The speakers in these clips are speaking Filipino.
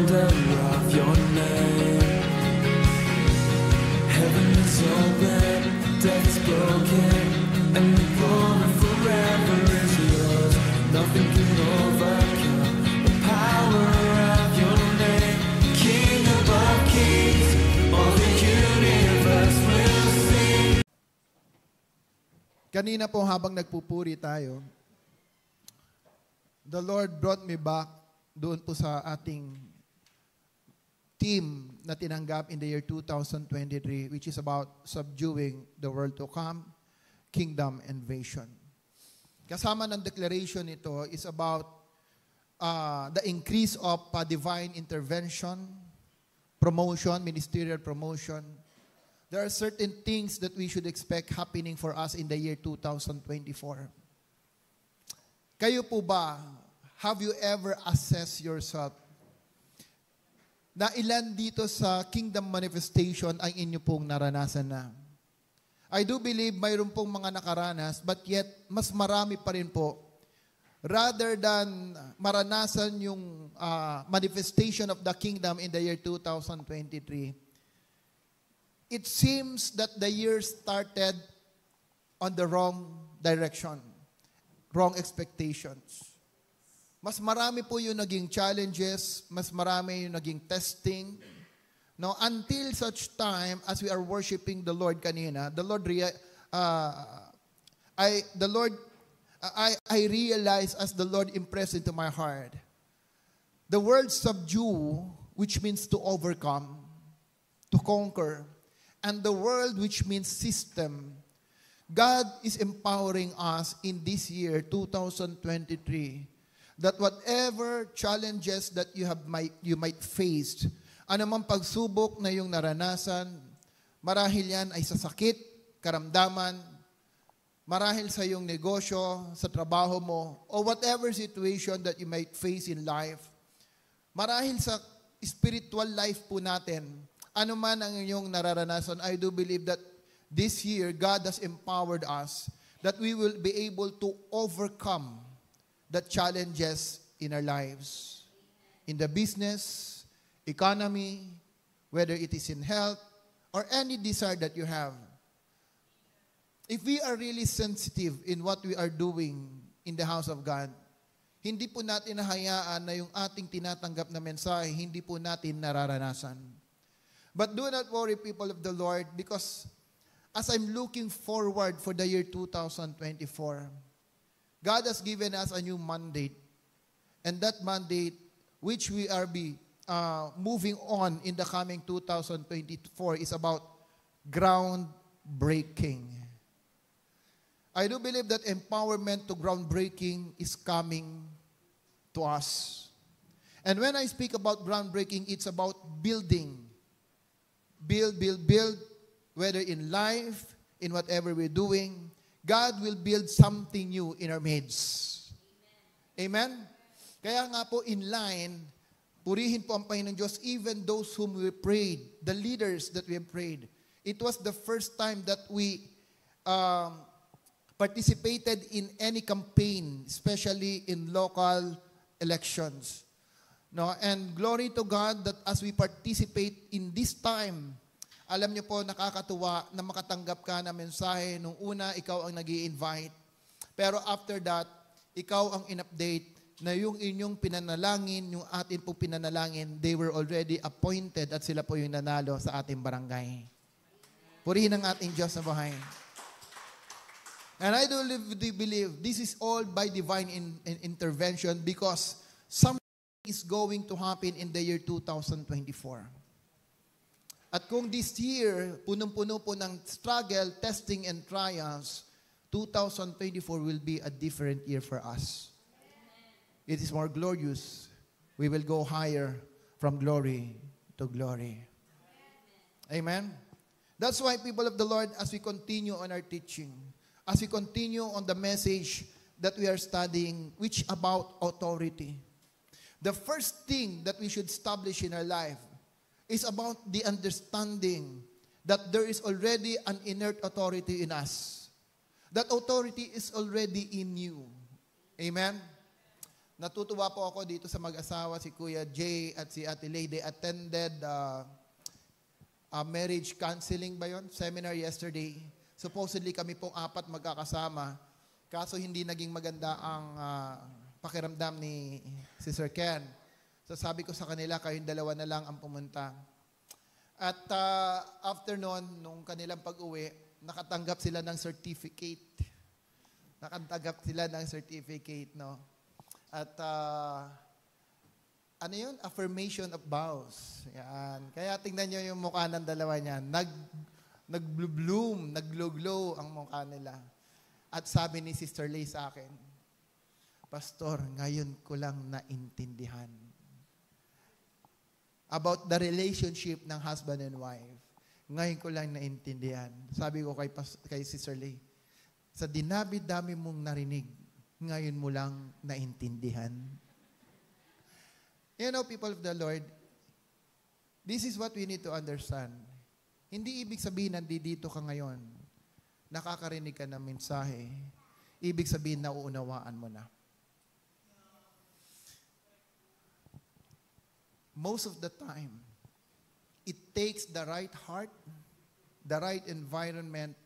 wonder of your name. Heaven is open, death is broken, and the glory forever is yours. Nothing can overcome the power of your name. King above kings, all the universe will sing. Kanina po habang nagpupuri tayo, the Lord brought me back doon po sa ating team na tinanggap in the year 2023, which is about subduing the world to come, kingdom invasion. Kasama ng declaration ito is about the increase of divine intervention, promotion, ministerial promotion. There are certain things that we should expect happening for us in the year 2024. Kayo po ba, have you ever assessed yourself na ilan dito sa kingdom manifestation ang inyo pong naranasan na? I do believe mayroon pong mga nakaranas, but yet mas marami pa rin po. Rather than maranasan yung manifestation of the kingdom in the year 2023, it seems that the year started on the wrong direction, wrong expectations. Mas marami po yung naging challenges, mas marami yung naging testing. No, until such time as we are worshiping the Lord kanina, I realized as the Lord impressed into my heart, the word subdue, which means to overcome, to conquer, and the world, which means system. God is empowering us in this year, 2023, that whatever challenges that you might face, anumang pagsubok na yung naranasan, marahil yan ay sa sakit, karamdaman, marahil sa iyong negosyo, sa trabaho mo, or whatever situation that you might face in life, marahil sa spiritual life po natin, ano man ang inyong nararanasan, I do believe that this year, God has empowered us that we will be able to overcome the challenges in our lives. In the business, economy, whether it is in health, or any desire that you have. If we are really sensitive in what we are doing in the house of God, hindi po natin nahayaan na yung ating tinatanggap na mensahe, hindi po natin nararanasan. But do not worry, people of the Lord, because as I'm looking forward for the year 2024, God has given us a new mandate. And that mandate, which we are moving on in the coming 2024, is about groundbreaking. I do believe that empowerment to groundbreaking is coming to us. And when I speak about groundbreaking, it's about building. Build, whether in life, in whatever we're doing, God will build something new in our midst. Amen? Kaya nga po in line, purihin po ang Panginoon Diyos, even those whom we prayed, the leaders that we have prayed. It was the first time that we participated in any campaign, especially in local elections. No, and glory to God that as we participate in this time, alam niyo po, nakakatuwa na makatanggap ka ng mensahe. Nung una, ikaw ang nag-i-invite. Pero after that, ikaw ang in-update na yung inyong pinanalangin, yung atin pong pinanalangin, they were already appointed at sila po yung nanalo sa ating barangay. Purihin ang ating Diyos na buhay. And I do believe this is all by divine intervention because something is going to happen in the year 2024. At kung this year, punong-puno po ng struggle, testing, and trials, 2024 will be a different year for us. It is more glorious. We will go higher from glory to glory. Amen? That's why, people of the Lord, as we continue on our teaching, as we continue on the message that we are studying, which about authority, the first thing that we should establish in our life is about the understanding that there is already an inert authority in us. That authority is already in you. Amen? Natutuwa po ako dito sa mag-asawa, si Kuya Jay at si Ate Lay. They attended marriage counseling ba yun? Seminar yesterday. Supposedly kami pong 4 magkakasama. Kaso hindi naging maganda ang pakiramdam ni si Sir Ken. So sabi ko sa kanila, kayong 2 na lang ang pumunta. At after noon, nung kanilang pag-uwi, nakatanggap sila ng certificate. Nakatanggap sila ng certificate, no? At ano yun? Affirmation of vows. Yan. Kaya tingnan nyo yung mukha ng dalawa niyan. Nag-bloom, nag-glow-glow ang mukha nila. At sabi ni Sister Lay sa akin, Pastor, ngayon ko lang naintindihan about the relationship ng husband and wife. Ngayon ko lang naintindihan. Sabi ko kay Sister Lay, sa dinabi-dami mong narinig, ngayon mo lang naintindihan. You know, people of the Lord, this is what we need to understand. Hindi ibig sabihin nandito ka ngayon, nakakarinig ka ng mensahe, ibig sabihin nauunawaan mo na. Most of the time, it takes the right heart, the right environment,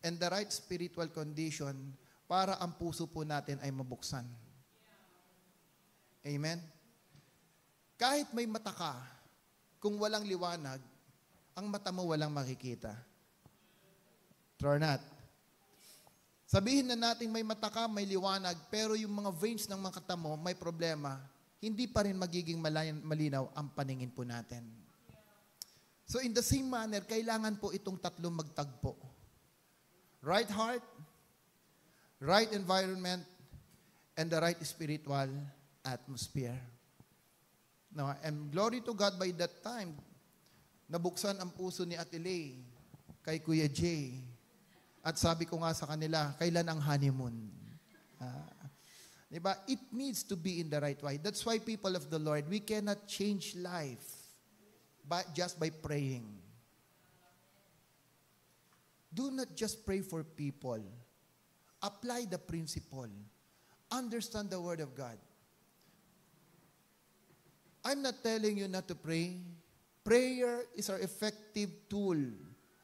and the right spiritual condition para ang puso po natin ay mabuksan. Amen? Kahit may mata ka, kung walang liwanag, ang mata mo walang makikita. True or not? Sabihin na natin may mata ka, may liwanag, pero yung mga veins ng mga mata mo may problema, hindi pa rin magiging malinaw ang paningin po natin. So in the same manner, kailangan po itong 3 magtagpo. Right heart, right environment, and the right spiritual atmosphere. Now, and glory to God, by that time, nabuksan ang puso ni Ate Lay kay Kuya Jay. At sabi ko nga sa kanila, kailan ang honeymoon? Diba? It needs to be in the right way. That's why people of the Lord, we cannot change life just by praying. Do not just pray for people. Apply the principle. Understand the Word of God. I'm not telling you not to pray. Prayer is our effective tool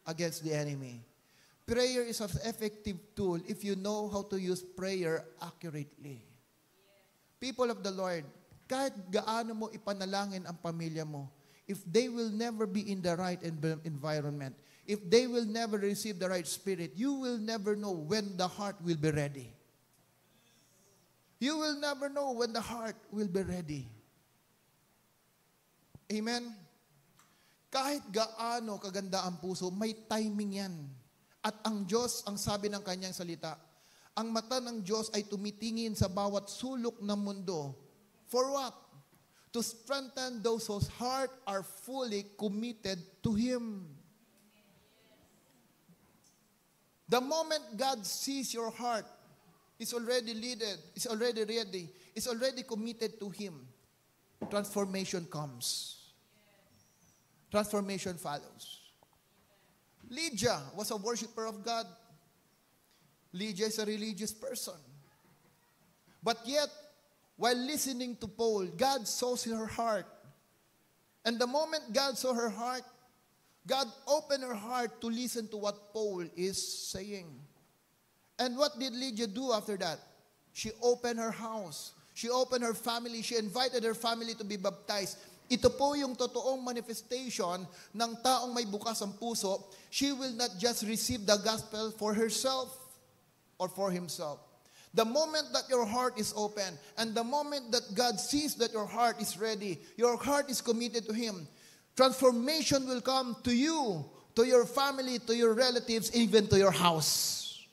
against the enemy. Prayer is an effective tool if you know how to use prayer accurately. People of the Lord, kahit gaano mo ipanalangin ang pamilya mo, if they will never be in the right environment, if they will never receive the right spirit, you will never know when the heart will be ready. You will never know when the heart will be ready. Amen? Kahit gaano kaganda ang puso, may timing yan. At ang Diyos, ang sabi ng kanyang salita, ang mata ng Diyos ay tumitingin sa bawat sulok ng mundo. For what? To strengthen those whose heart are fully committed to Him. The moment God sees your heart, is already leaded, is already ready, is already committed to Him, transformation comes. Transformation follows. Lydia was a worshiper of God. Lydia is a religious person. But yet, while listening to Paul, God saw her heart. And the moment God saw her heart, God opened her heart to listen to what Paul is saying. And what did Lydia do after that? She opened her house. She opened her family. She invited her family to be baptized. Ito po yung totoong manifestation ng taong may bukas ang puso. She will not just receive the gospel for herself or for himself. The moment that your heart is open and the moment that God sees that your heart is ready, your heart is committed to Him, transformation will come to you, to your family, to your relatives, even to your house.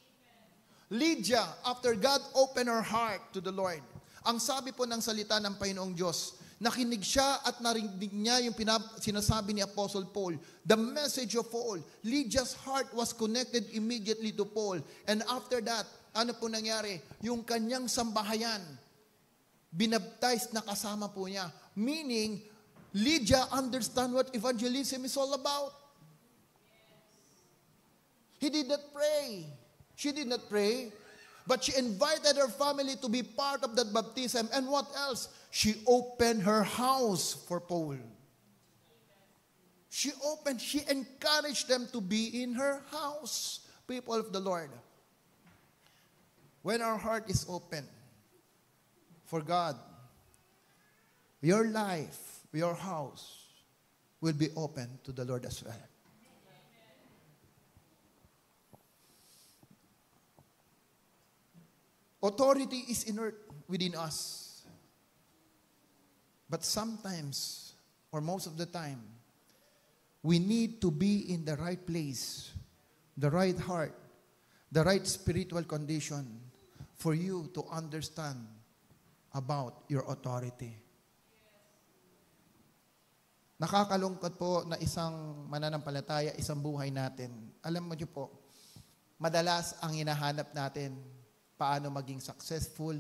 Lydia, after God opened her heart to the Lord, ang sabi po ng salita ng Panginoong Diyos, nakinig siya at narinig niya yung sinasabi ni Apostle Paul. The message of Paul. Lydia's heart was connected immediately to Paul. And after that, ano po nangyari? Yung kanyang sambahayan, binaptized na kasama po niya. Meaning, Lydia understand what evangelism is all about. He did not pray. She did not pray. But she invited her family to be part of that baptism. And what else? She opened her house for Paul. She encouraged them to be in her house. People of the Lord, when our heart is open for God, your life, your house will be open to the Lord as well. Authority is inert within us. But sometimes, or most of the time, we need to be in the right place, the right heart, the right spiritual condition for you to understand about your authority. Nakakalungkot po na isang mananampalataya, isang buhay natin. Alam mo niyo po, madalas ang hinahanap natin, paano maging successful,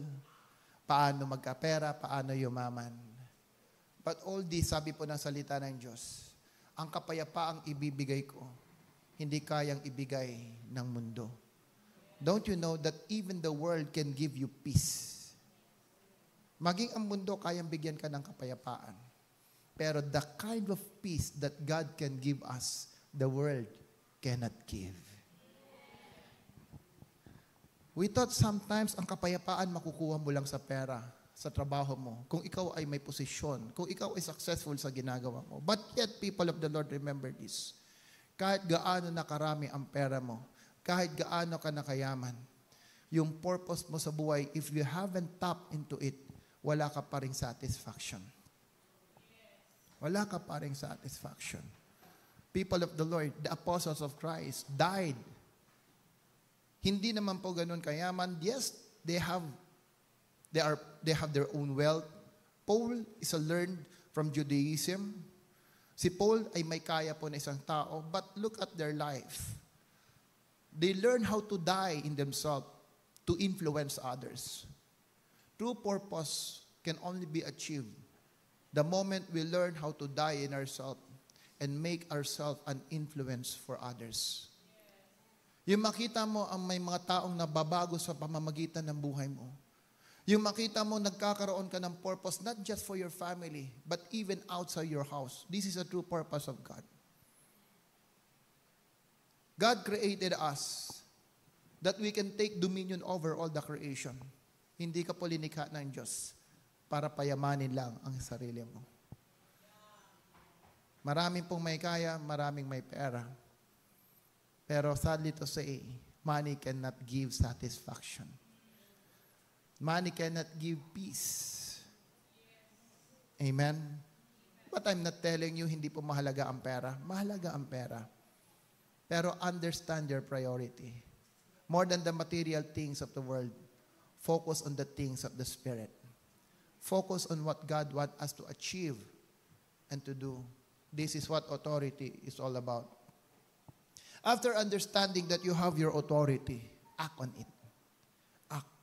paano magkapera, paano yumaman. But all this, sabi po ng salita ng Diyos, ang kapayapaang ibibigay ko, hindi kayang ibigay ng mundo. Don't you know that even the world can give you peace? Maging ang mundo, kayang bigyan ka ng kapayapaan. Pero the kind of peace that God can give us, the world cannot give. We thought sometimes ang kapayapaan makukuha mo lang sa pera, sa trabaho mo, kung ikaw ay may posisyon, kung ikaw ay successful sa ginagawa mo. But yet, people of the Lord, remember this. Kahit gaano na karami ang pera mo, kahit gaano ka nakayaman, yung purpose mo sa buhay, if you haven't tapped into it, wala ka pa ring satisfaction. Wala ka pa ring satisfaction. People of the Lord, the apostles of Christ died. Hindi naman po ganun kayaman. Yes, they have their own wealth. Paul is learned from Judaism. Si Paul ay may kaya po na isang tao, but look at their life. They learn how to die in themselves to influence others. True purpose can only be achieved the moment we learn how to die in ourselves and make ourselves an influence for others. Yung makita mo ang may mga taong nababago sa pamamagitan ng buhay mo. Yung makita mo nagkakaroon ka ng purpose not just for your family, but even outside your house. This is a true purpose of God. God created us that we can take dominion over all the creation. Hindi ka po linikha ng Diyos para payamanin lang ang sarili mo. Maraming pong may kaya, maraming may pera. Pero sadly to say, money cannot give satisfaction. Money cannot give peace. Amen? But I'm not telling you, hindi po mahalaga ang pera. Mahalaga ang pera. Pero understand your priority. More than the material things of the world, focus on the things of the Spirit. Focus on what God wants us to achieve and to do. This is what authority is all about. After understanding that you have your authority, act on it. Act.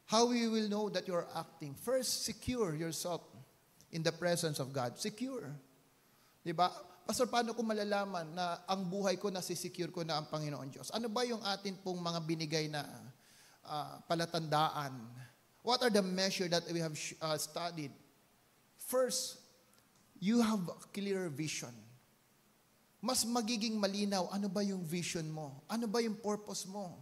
How you will know that you're acting? First, secure yourself in the presence of God. Secure. Diba? Pastor, paano ko malalaman na ang buhay ko nasisecure ko na ang Panginoon Diyos? Ano ba yung atin pong mga binigay na palatandaan? What are the measures that we have studied? First, you have a clear vision. Mas magiging malinaw, ano ba yung vision mo? Ano ba yung purpose mo?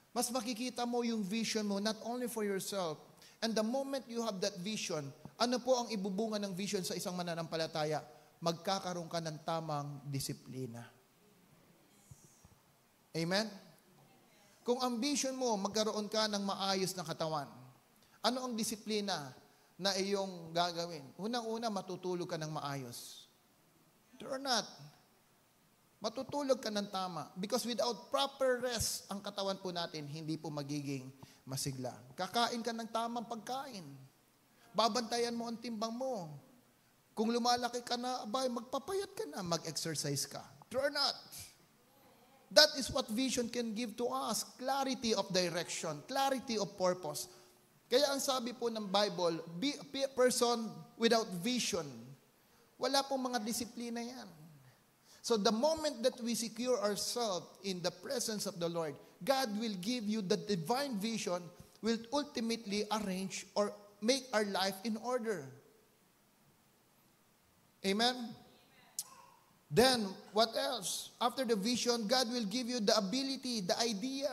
Mas makikita mo yung vision mo not only for yourself. And the moment you have that vision, ano po ang ibubunga ng vision sa isang mananampalataya? Magkakaroon ka ng tamang disiplina. Amen? Kung ang vision mo, magkaroon ka ng maayos na katawan, ano ang disiplina na iyong gagawin? Unang-una, matutulog ka ng maayos. Or not. Matutulog ka ng tama. Because without proper rest, ang katawan po natin, hindi po magiging masigla. Kakain ka ng tamang pagkain. Babantayan mo ang timbang mo. Kung lumalaki ka na, abay, magpapayat ka na, mag-exercise ka. Or not. That is what vision can give to us. Clarity of direction, clarity of purpose. Kaya ang sabi po ng Bible, be a person without vision. Wala pong mga disiplina yan. So the moment that we secure ourselves in the presence of the Lord, God will give you the divine vision, will ultimately arrange or make our life in order. Amen? Then, what else? After the vision, God will give you the ability, the idea,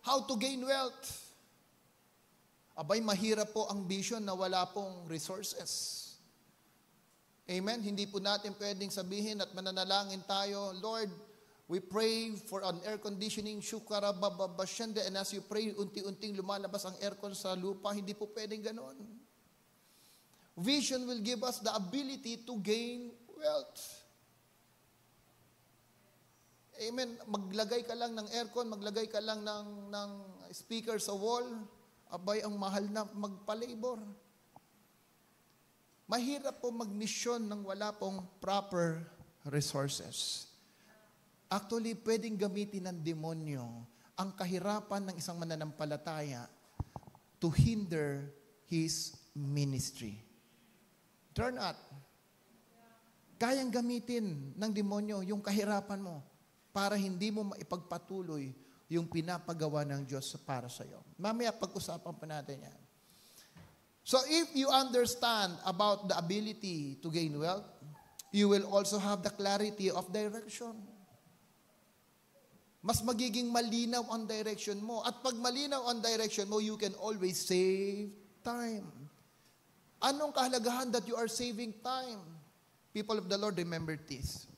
how to gain wealth. Abay, mahirap po ang vision na wala pong resources. Amen? Hindi po natin pwedeng sabihin at mananalangin tayo, Lord, we pray for an air conditioning, shukarabababashende, and as you pray, unti-unting lumalabas ang aircon sa lupa. Hindi po pwedeng ganon. Vision will give us the ability to gain wealth. Amen? Maglagay ka lang ng aircon, maglagay ka lang ng speaker sa wall, abay, ang mahal na magpa-labor. Mahirap po mag-mission nang wala pong proper resources. Actually, pwedeng gamitin ng demonyo ang kahirapan ng isang mananampalataya to hinder his ministry. Turn out. Kayang gamitin ng demonyo yung kahirapan mo para hindi mo maipagpatuloy yung pinapagawa ng Diyos para sa iyo. Mamaya pag-usapan pa natin yan. So if you understand about the ability to gain wealth, you will also have the clarity of direction. Mas magiging malinaw ang direction mo. At pag malinaw ang direction mo, you can always save time. Anong kahalagahan that you are saving time? People of the Lord, remember this.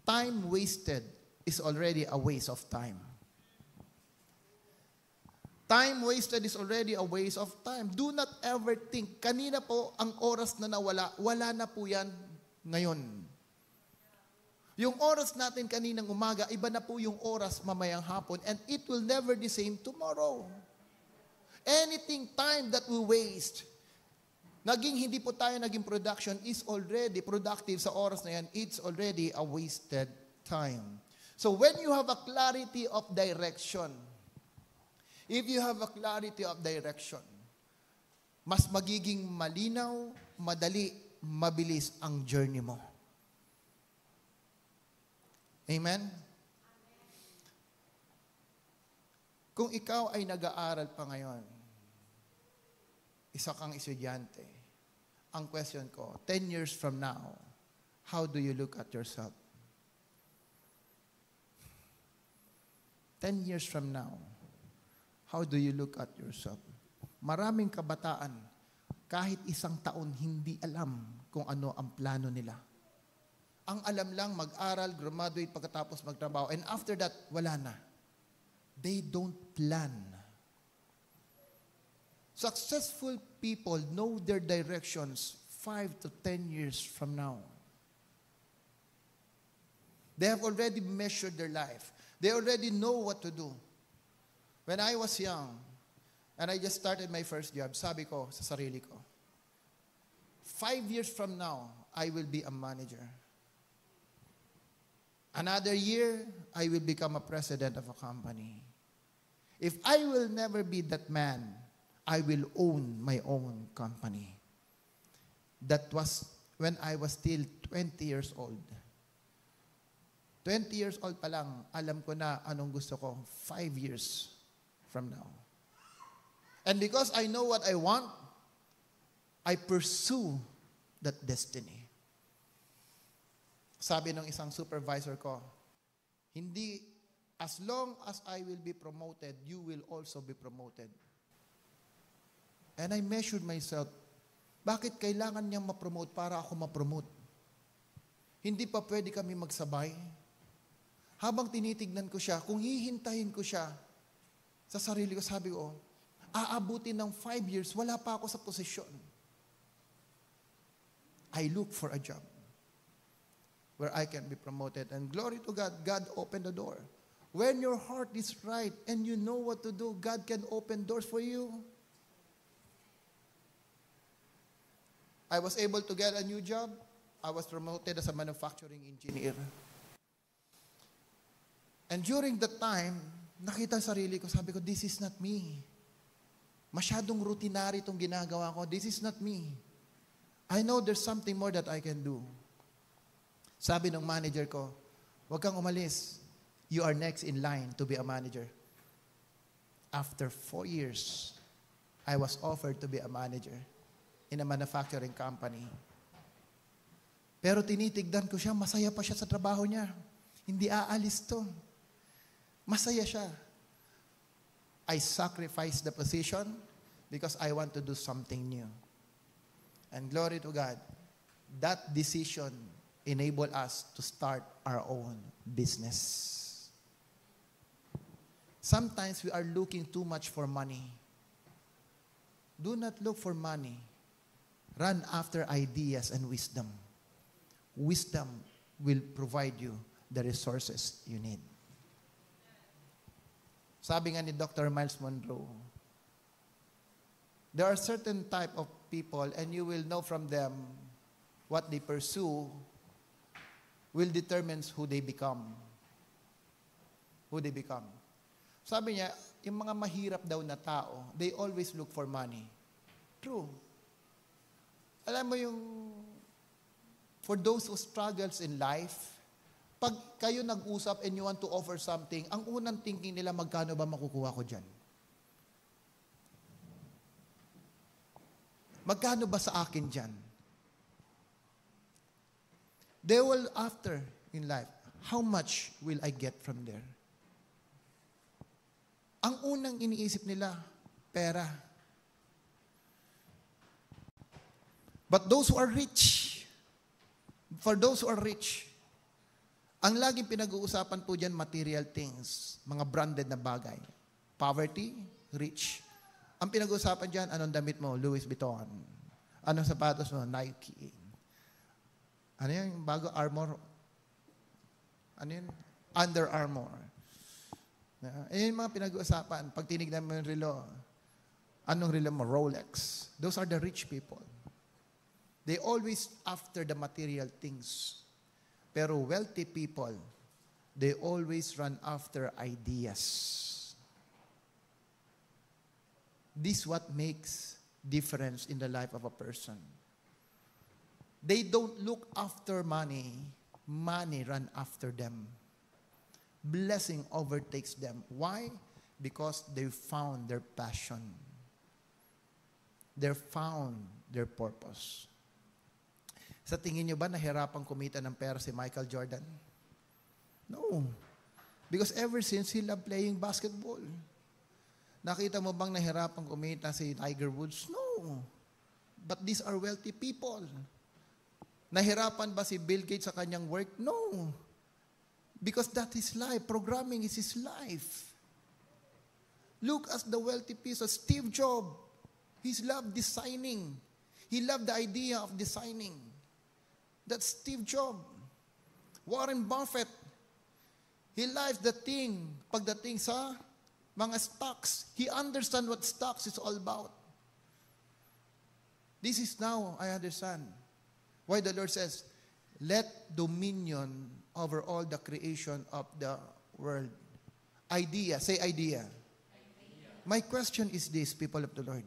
Time wasted is already a waste of time. Time wasted is already a waste of time. Do not ever think, kanina po ang oras na nawala, wala na po yan ngayon. Yung oras natin kaninang umaga, iba na po yung oras mamayang hapon, and it will never the same tomorrow. Anything time that we waste, hindi po tayo naging production, is already productive sa oras na yan, it's already a wasted time. So when you have a clarity of direction, if you have a clarity of direction, mas magiging malinaw, madali, mabilis ang journey mo. Amen? Kung ikaw ay nag-aaral pa ngayon, isa kang estudyante, ang question ko, 10 years from now, how do you look at yourself? 10 years from now, how do you look at yourself? Maraming kabataan, kahit isang taon, hindi alam kung ano ang plano nila. Ang alam lang, mag-aral, graduate, pagkatapos magtrabaho, and after that, wala na. They don't plan. Successful people know their directions 5 to 10 years from now. They have already measured their life. They already know what to do. When I was young, and I just started my first job, sabi ko sa sarili ko, 5 years from now, I will be a manager. Another year, I will become a president of a company. If I will never be that man, I will own my own company. That was when I was still 20 years old. 20 years old pa lang, alam ko na anong gusto ko 5 years from now. And because I know what I want, I pursue that destiny. Sabi ng isang supervisor ko, hindi, as long as I will be promoted, you will also be promoted. And I measured myself, bakit kailangan niyang ma-promote para ako ma-promote? Hindi pa pwede kami magsabay. Habang tinitignan ko siya, kung hihintahin ko siya, sa sarili ko, sabi ko, aabutin ng 5 years, wala pa ako sa posisyon. I look for a job where I can be promoted. And glory to God, God opened the door. When your heart is right and you know what to do, God can open doors for you. I was able to get a new job. I was promoted as a manufacturing engineer. And during that time, nakita sarili ko, sabi ko, this is not me. Masyadong routinary itong ginagawa ko. This is not me. I know there's something more that I can do. Sabi ng manager ko, huwag kang umalis. You are next in line to be a manager. After 4 years, I was offered to be a manager in a manufacturing company. Pero tinitigdan ko siya, masaya pa siya sa trabaho niya. Hindi aalis to. Masaya siya. I sacrificed the position because I want to do something new. And glory to God, that decision enabled us to start our own business. Sometimes we are looking too much for money. Do not look for money. Run after ideas and wisdom. Wisdom will provide you the resources you need. Sabi nga ni Dr. Miles Monroe, there are certain type of people and you will know from them what they pursue will determine who they become. Who they become. Sabi niya, yung mga mahirap daw na tao, they always look for money. True. Alam mo yung, for those who struggles in life, pag kayo nag-usap and you want to offer something, ang unang thinking nila, magkano ba makukuha ko dyan? Magkano ba sa akin dyan? They will after in life, how much will I get from there? Ang unang iniisip nila, pera. But those who are rich, for those who are rich, ang laging pinag-uusapan po dyan, material things, mga branded na bagay. Poverty, rich. Ang pinag-uusapan dyan, anong damit mo? Louis Vuitton. Anong sapatos mo? Nike. Ano yung bago? Armor? Ano yun? Under Armour. Ayan yung mga pinag-uusapan. Pag tinignan mo yung relo, anong relo mo? Rolex. Those are the rich people. They always after the material things. Pero wealthy people, they always run after ideas. This what makes difference in the life of a person. They don't look after money. Money run after them. Blessing overtakes them. Why? Because they found their passion. They found their purpose. Sa tingin nyo ba nahirapang kumita ng pera si Michael Jordan? No. Because ever since he loved playing basketball. Nakita mo bang nahirapang kumita si Tiger Woods? No. But these are wealthy people. Nahirapan ba si Bill Gates sa kanyang work? No. Because that is life. Programming is his life. Look at the wealthy people. Steve Jobs. He loved designing. He loved the idea of designing. That's Steve Jobs. Warren Buffett. He likes the thing. Pagdating sa mga stocks, he understands what stocks is all about. This is now, I understand, why the Lord says, let dominion over all the creation of the world. Idea. Say idea. My question is this, people of the Lord.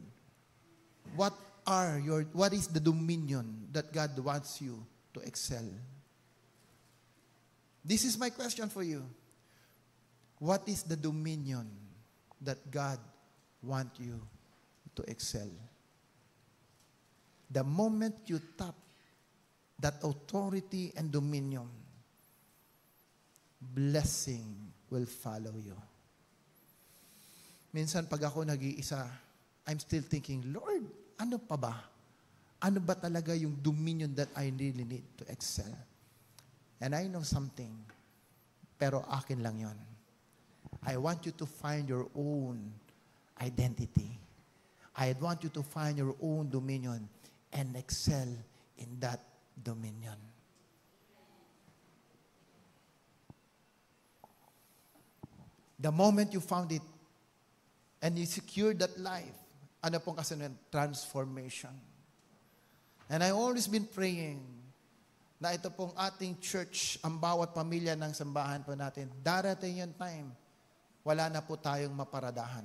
What is the dominion that God wants you to excel? This is my question for you. What is the dominion that God wants you to excel? The moment you tap that authority and dominion, blessing will follow you. Minsan pag ako nag-iisa, I'm still thinking, Lord, ano pa ba? Ano ba talaga yung dominion that I really need to excel? And I know something, pero akin lang yon. I want you to find your own identity. I want you to find your own dominion and excel in that dominion. The moment you found it and you secured that life, ano pong kasunod? Transformation. And I always been praying na ito pong ating church, ang bawat pamilya ng sambahan po natin, darating yung time, wala na po tayong maparadahan.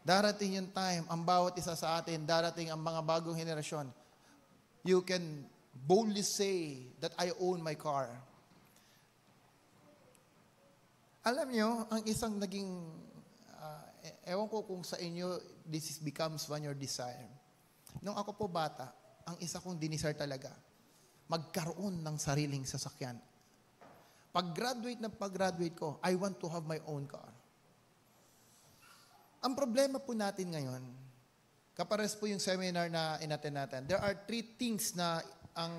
Darating yung time, ang bawat isa sa atin, darating ang mga bagong henerasyon. You can boldly say that I own my car. Alam nyo, ang isang naging, ewan ko kung sa inyo, becomes one your desire. Nung ako po bata, ang isa kong dinisire talaga, magkaroon ng sariling sasakyan. Pag-graduate ko, I want to have my own car. Ang problema po natin ngayon, kapares po yung seminar na inattend natin, there are 3 things na ang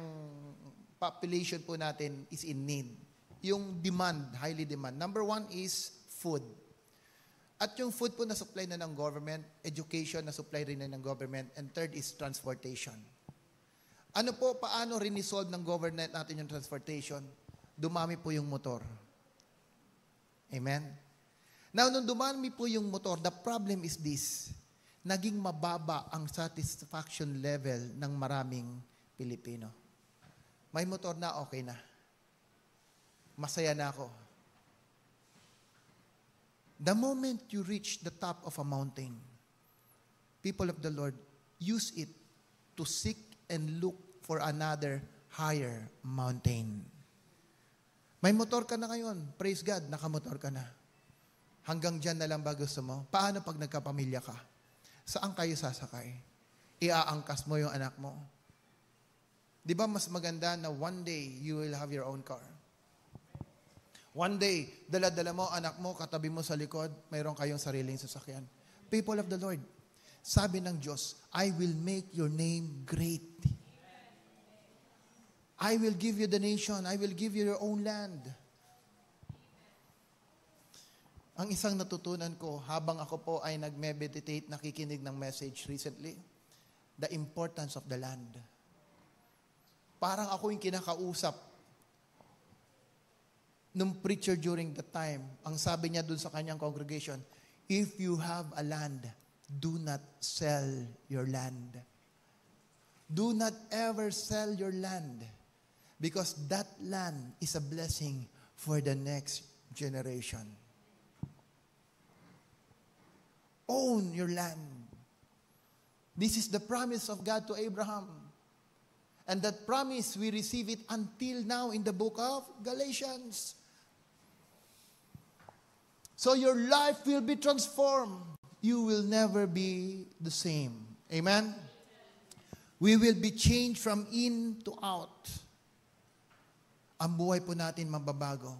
population po natin is in need. Yung demand, highly demand. Number 1 is food. At yung food po na supply na ng government, education na supply rin na ng government, and third is transportation. Ano po, paano rin-resolve ng government natin yung transportation? Dumami po yung motor. Amen? Now, nung dumami po yung motor, the problem is this. Naging mababa ang satisfaction level ng maraming Pilipino. May motor na, okay na. Masaya na ako. The moment you reach the top of a mountain, people of the Lord, use it to seek and look for another higher mountain. May motor ka na ngayon. Praise God, nakamotor ka na. Hanggang dyan na lang ba gusto mo? Paano pag nagkapamilya ka? Saan kayo sasakay? Iaangkas mo yung anak mo. Di ba mas maganda na one day you will have your own car? One day, dala-dala mo, anak mo, katabi mo sa likod, mayroon kayong sariling sasakyan. People of the Lord, sabi ng Diyos, I will make your name great. I will give you the nation. I will give you your own land. Ang isang natutunan ko habang ako po ay nagme-meditate, nakikinig ng message recently, the importance of the land. Parang ako yung kinakausap nung preacher during the time. Ang sabi niya dun sa kanyang congregation, if you have a land, do not sell your land. Do not ever sell your land because that land is a blessing for the next generation. Own your land. This is the promise of God to Abraham. And that promise, we receive it until now in the book of Galatians. So your life will be transformed. You will never be the same. Amen? We will be changed from in to out. Ang buhay po natin mababago.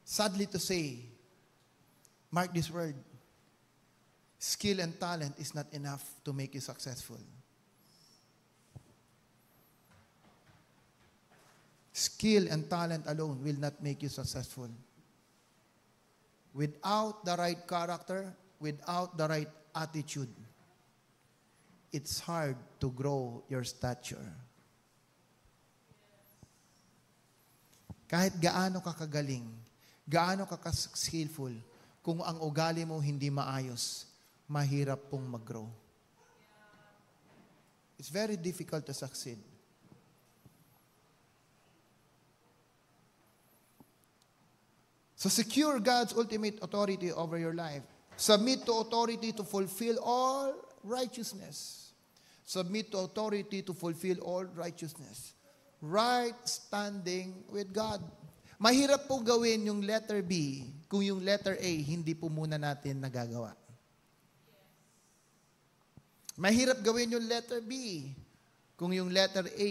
Sadly to say, mark this word, skill and talent is not enough to make you successful. Skill and talent alone will not make you successful. Without the right character, without the right attitude, it's hard to grow your stature. Kahit gaano ka kagaling, gaano ka skillful, kung ang ugali mo hindi maayos, mahirap pong mag-grow. It's very difficult to succeed. So secure God's ultimate authority over your life. Submit to authority to fulfill all righteousness. Submit to authority to fulfill all righteousness. Right standing with God. Mahirap po gawin yung letter B kung yung letter A hindi po muna natin nagagawa. Mahirap gawin yung letter B kung yung letter A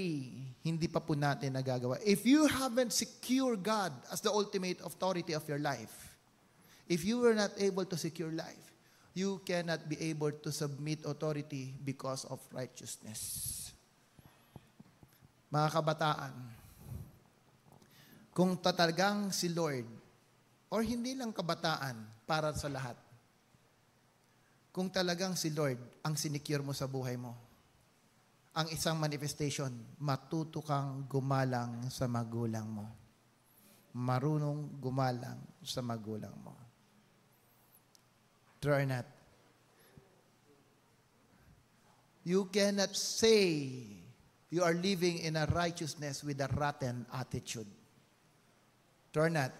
hindi pa po natin nagagawa. If you haven't secured God as the ultimate authority of your life, if you were not able to secure life, you cannot be able to submit authority because of righteousness. Mga kabataan, kung talagang si Lord, or hindi lang kabataan, para sa lahat, kung talagang si Lord ang sinicure mo sa buhay mo, ang isang manifestation, matuto kang gumalang sa magulang mo. Marunong gumalang sa magulang mo. True or not? You cannot say you are living in a righteousness with a rotten attitude. True or not?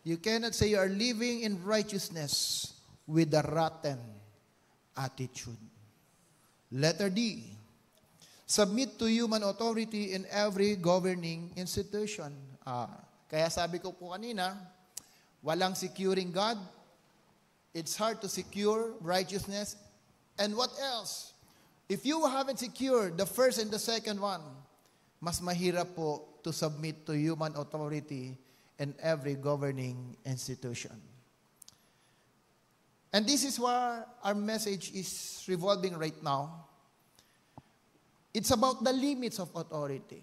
You cannot say you are living in righteousness with a rotten attitude. Letter D. Submit to human authority in every governing institution. Kaya sabi ko po kanina, walang securing God. It's hard to secure righteousness. And what else? If you haven't secured the first and the second one, mas mahirap po to submit to human authority in every governing institution. And this is where our message is revolving right now. It's about the limits of authority.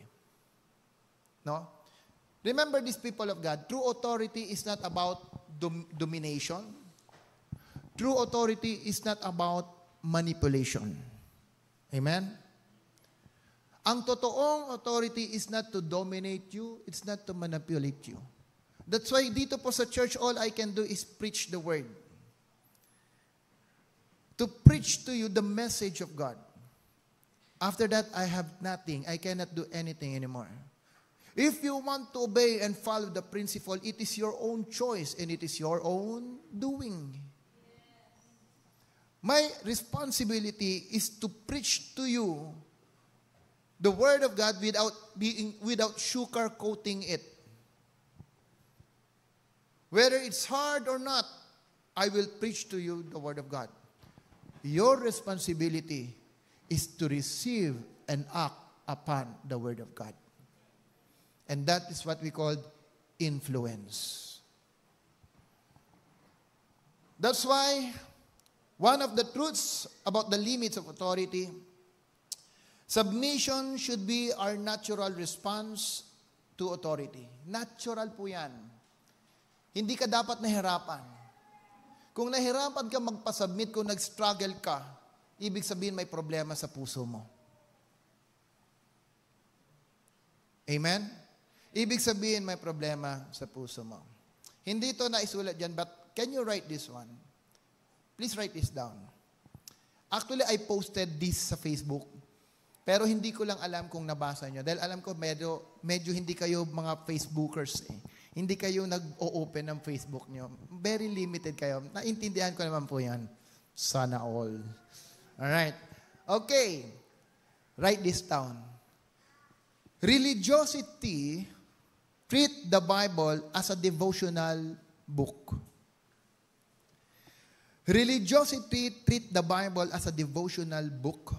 No? Remember this, people of God, true authority is not about domination. True authority is not about manipulation. Amen? Ang totoong authority is not to dominate you, it's not to manipulate you. That's why dito po sa church, all I can do is preach the word. To preach to you the message of God. After that, I have nothing. I cannot do anything anymore. If you want to obey and follow the principle, it is your own choice and it is your own doing. My responsibility is to preach to you the word of God without sugarcoating it. Whether it's hard or not, I will preach to you the word of God. Your responsibility is to receive and act upon the word of God. And that is what we call influence. That's why one of the truths about the limits of authority, submission should be our natural response to authority. Natural po yan. Hindi ka dapat nahirapan. Kung nahirapan ka magpasubmit, kung nag-struggle ka, ibig sabihin may problema sa puso mo. Amen? Ibig sabihin may problema sa puso mo. Hindi ito naisulat dyan, but can you write this one? Please write this down. Actually, I posted this sa Facebook, pero hindi ko lang alam kung nabasa nyo. Dahil alam ko, medyo hindi kayo mga Facebookers eh. Hindi kayo nag-o-open ng Facebook nyo. Very limited kayo. Naintindihan ko naman po yan. Sana all. Alright. Okay. Write this down. Religiosity treat the Bible as a devotional book. Religiosity treat the Bible as a devotional book.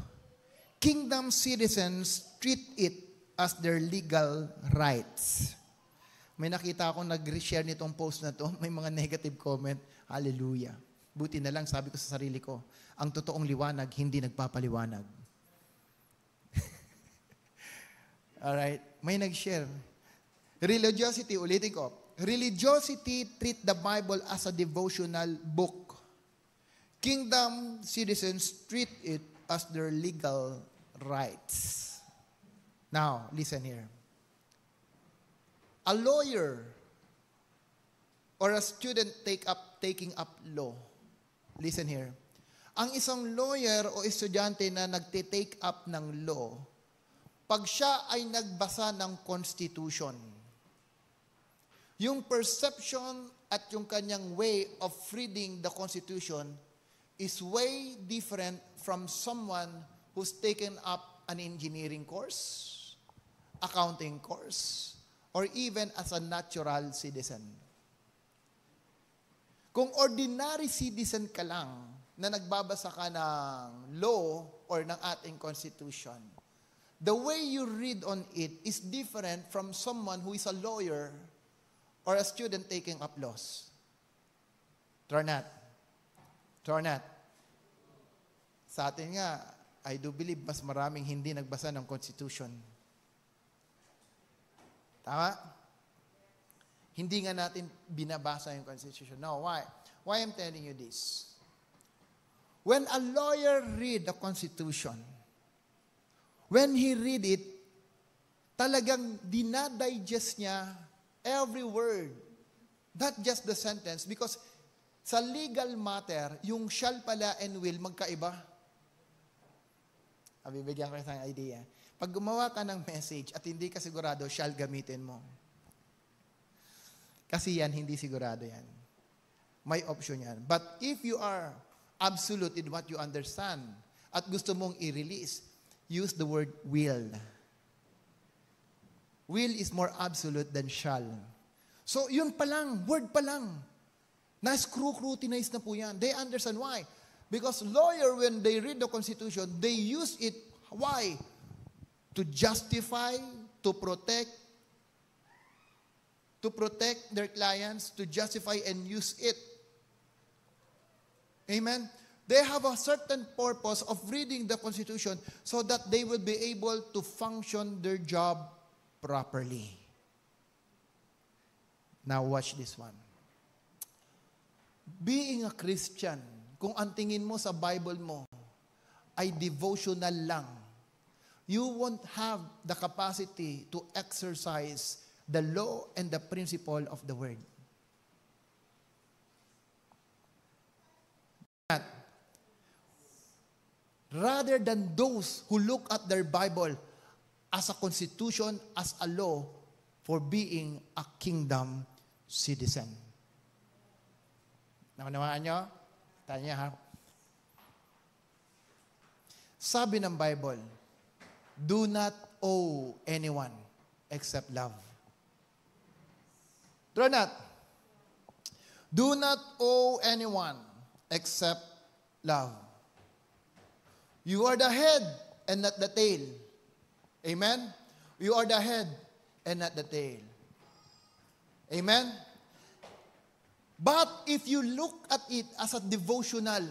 Kingdom citizens treat it as their legal rights. May nakita akong nag-share nitong post na to, may mga negative comment. Hallelujah. Buti na lang, sabi ko sa sarili ko, ang totoong liwanag, hindi nagpapaliwanag. Alright, may nag-share. Religiosity, ulitin ko. Religiosity treat the Bible as a devotional book. Kingdom citizens treat it as their legal rights. Now, listen here. A lawyer or a student taking up law. Listen here. Ang isang lawyer o estudyante na nagte-take up ng law, pag siya ay nagbasa ng Constitution, yung perception at yung kanyang way of reading the Constitution is way different from someone who's taken up an engineering course, accounting course, or even as a natural citizen. Kung ordinary citizen ka lang na nagbabasa ka ng law or ng ating Constitution, the way you read on it is different from someone who is a lawyer or a student taking up laws. True or not? True or not? Sa atin nga, I do believe mas maraming hindi nagbasa ng Constitution. Tama? Hindi nga natin binabasa yung Constitution. No, why? Why I'm telling you this? When a lawyer read the Constitution, when he read it, talagang dinadigest niya every word, not just the sentence, because sa legal matter, yung shall pala and will magkaiba. Bibigyan ko ng idea. Pag gumawa ka ng message at hindi ka sigurado, shall gamitin mo. Kasi yan, hindi sigurado yan. May option yan. But if you are absolute in what you understand at gusto mong i-release, use the word will. Will is more absolute than shall. So, yun pa lang, word pa lang. Na-scrutinize na po yan. They understand why. Because lawyer, when they read the Constitution, they use it, why? To justify, to protect their clients, to justify and use it. Amen? They have a certain purpose of reading the Constitution so that they will be able to function their job properly. Now watch this one. Being a Christian, kung ang tingin mo sa Bible mo ay devotional lang, you won't have the capacity to exercise the law and the principle of the Word. Rather than those who look at their Bible as a constitution, as a law for being a kingdom citizen. Nakunawaan nyo? Tanya ha? Sabi ng Bible, do not owe anyone except love. Do not. Do not owe anyone except love. You are the head and not the tail. Amen? You are the head and not the tail. Amen? But if you look at it as a devotional,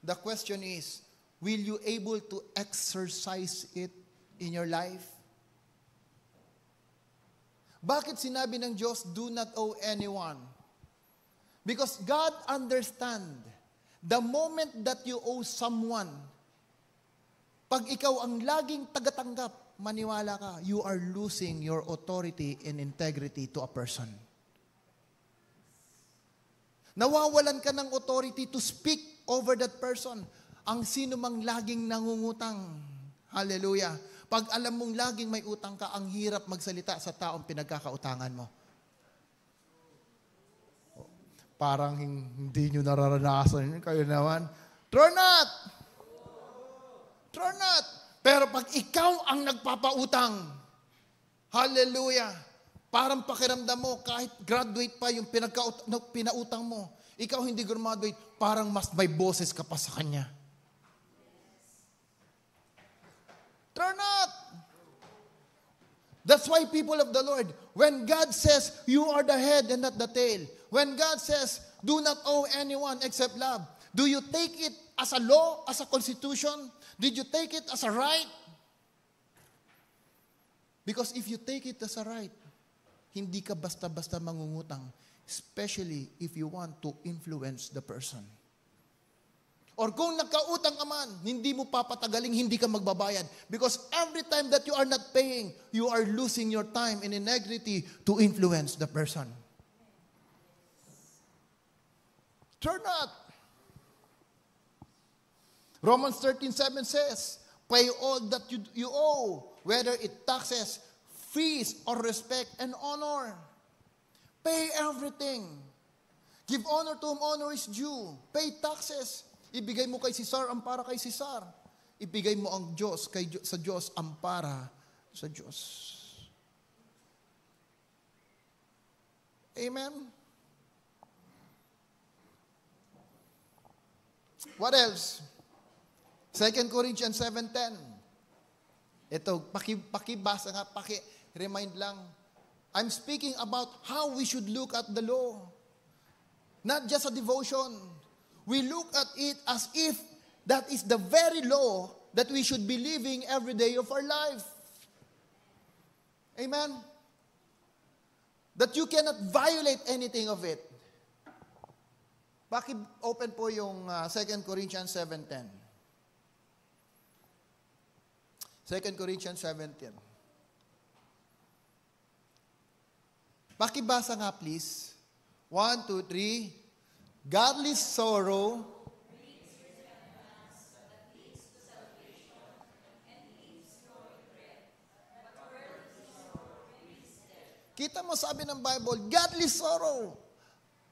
the question is, will you able to exercise it in your life? Bakit sinabi ng Diyos, do not owe anyone? Because God understand, the moment that you owe someone, pag ikaw ang laging tagatanggap, maniwala ka, you are losing your authority and integrity to a person. Nawawalan ka ng authority to speak over that person. Ang sino mang laging nangungutang. Hallelujah. Pag alam mong laging may utang ka, ang hirap magsalita sa taong pinagkakautangan mo. Parang hindi nyo nararanasan. Kayo naman. True not! True not! Pero pag ikaw ang nagpapautang, hallelujah, parang pakiramdam mo, kahit graduate pa yung pinautang mo, ikaw hindi graduate, parang mas may boses ka pa sa kanya. True not! That's why people of the Lord, when God says, you are the head and not the tail, when God says, do not owe anyone except love, do you take it as a law, as a constitution? Did you take it as a right? Because if you take it as a right, hindi ka basta-basta mangungutang, especially if you want to influence the person. Or kung nagkautang ka man, hindi mo papatagaling, hindi ka magbabayad. Because every time that you are not paying, you are losing your time and integrity to influence the person. Turn not. Romans 13:7 says, pay all that you owe, whether it taxes, fees, or respect and honor. Pay everything. Give honor to whom honor is due. Pay taxes. Ibigay mo kay Cesar ang para kay Cesar. Ibigay mo ang Diyos sa Diyos ang para sa Diyos. Amen? What else? 2 Corinthians 7:10. Ito, pakibasa nga, remind lang. I'm speaking about how we should look at the law. Not just a devotion. We look at it as if that is the very law that we should be living every day of our life. Amen? That you cannot violate anything of it. Open po yung 2 Corinthians 7:10. 2 Corinthians 7:10. Pakibasa nga please. 1, 2, 3. Godly sorrow kita mo sabi ng Bible, godly sorrow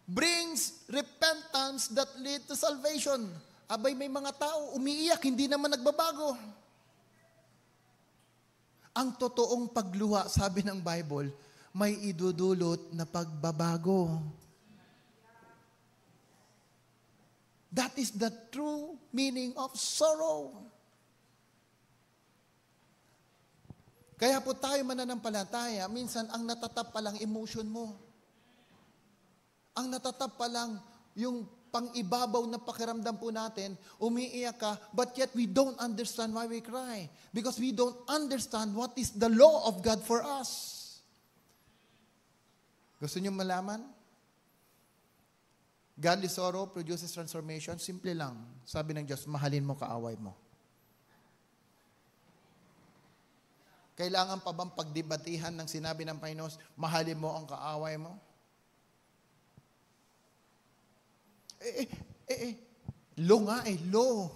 brings repentance that lead to salvation. Abay, may mga tao umiiyak, hindi naman nagbabago. ang totoong pagluha, sabi ng Bible, may idudulot na pagbabago. That is the true meaning of sorrow. Kaya po tayo mananampalataya, minsan ang natatap pa lang emotion mo. Ang natatap pa lang yung pang-ibabaw na pakiramdam po natin, umiiyak ka, but yet we don't understand why we cry. Because we don't understand what is the law of God for us. Gusto niyo malaman? Godly sorrow produces transformation. Simple lang. Sabi ng Diyos, mahalin mo kaaway mo. Kailangan pa bang pagdebatihan ng sinabi ng Panginoon, mahalin mo ang kaaway mo? Law nga law.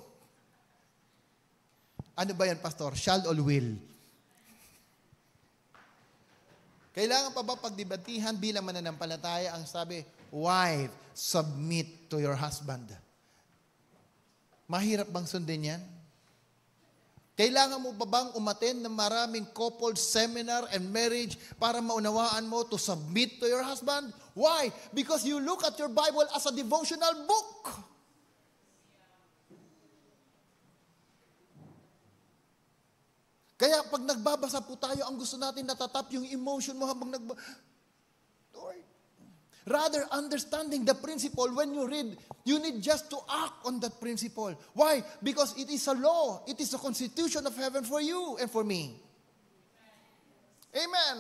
Ano ba yan, Pastor? Shall or will? Kailangan pa ba pagdebatihan bilang mananampalataya ang sabi, wife, submit to your husband. Mahirap bang sundin yan? Kailangan mo pa bang umattend ng maraming couple seminar and marriage para maunawaan mo to submit to your husband? Why? Because you look at your Bible as a devotional book. Kaya pag nagbabasa po tayo, ang gusto natin natatap yung emotion mo habang Lord, rather understanding the principle, when you read, you need just to act on that principle. Why? Because it is a law. It is a constitution of heaven for you and for me. Amen.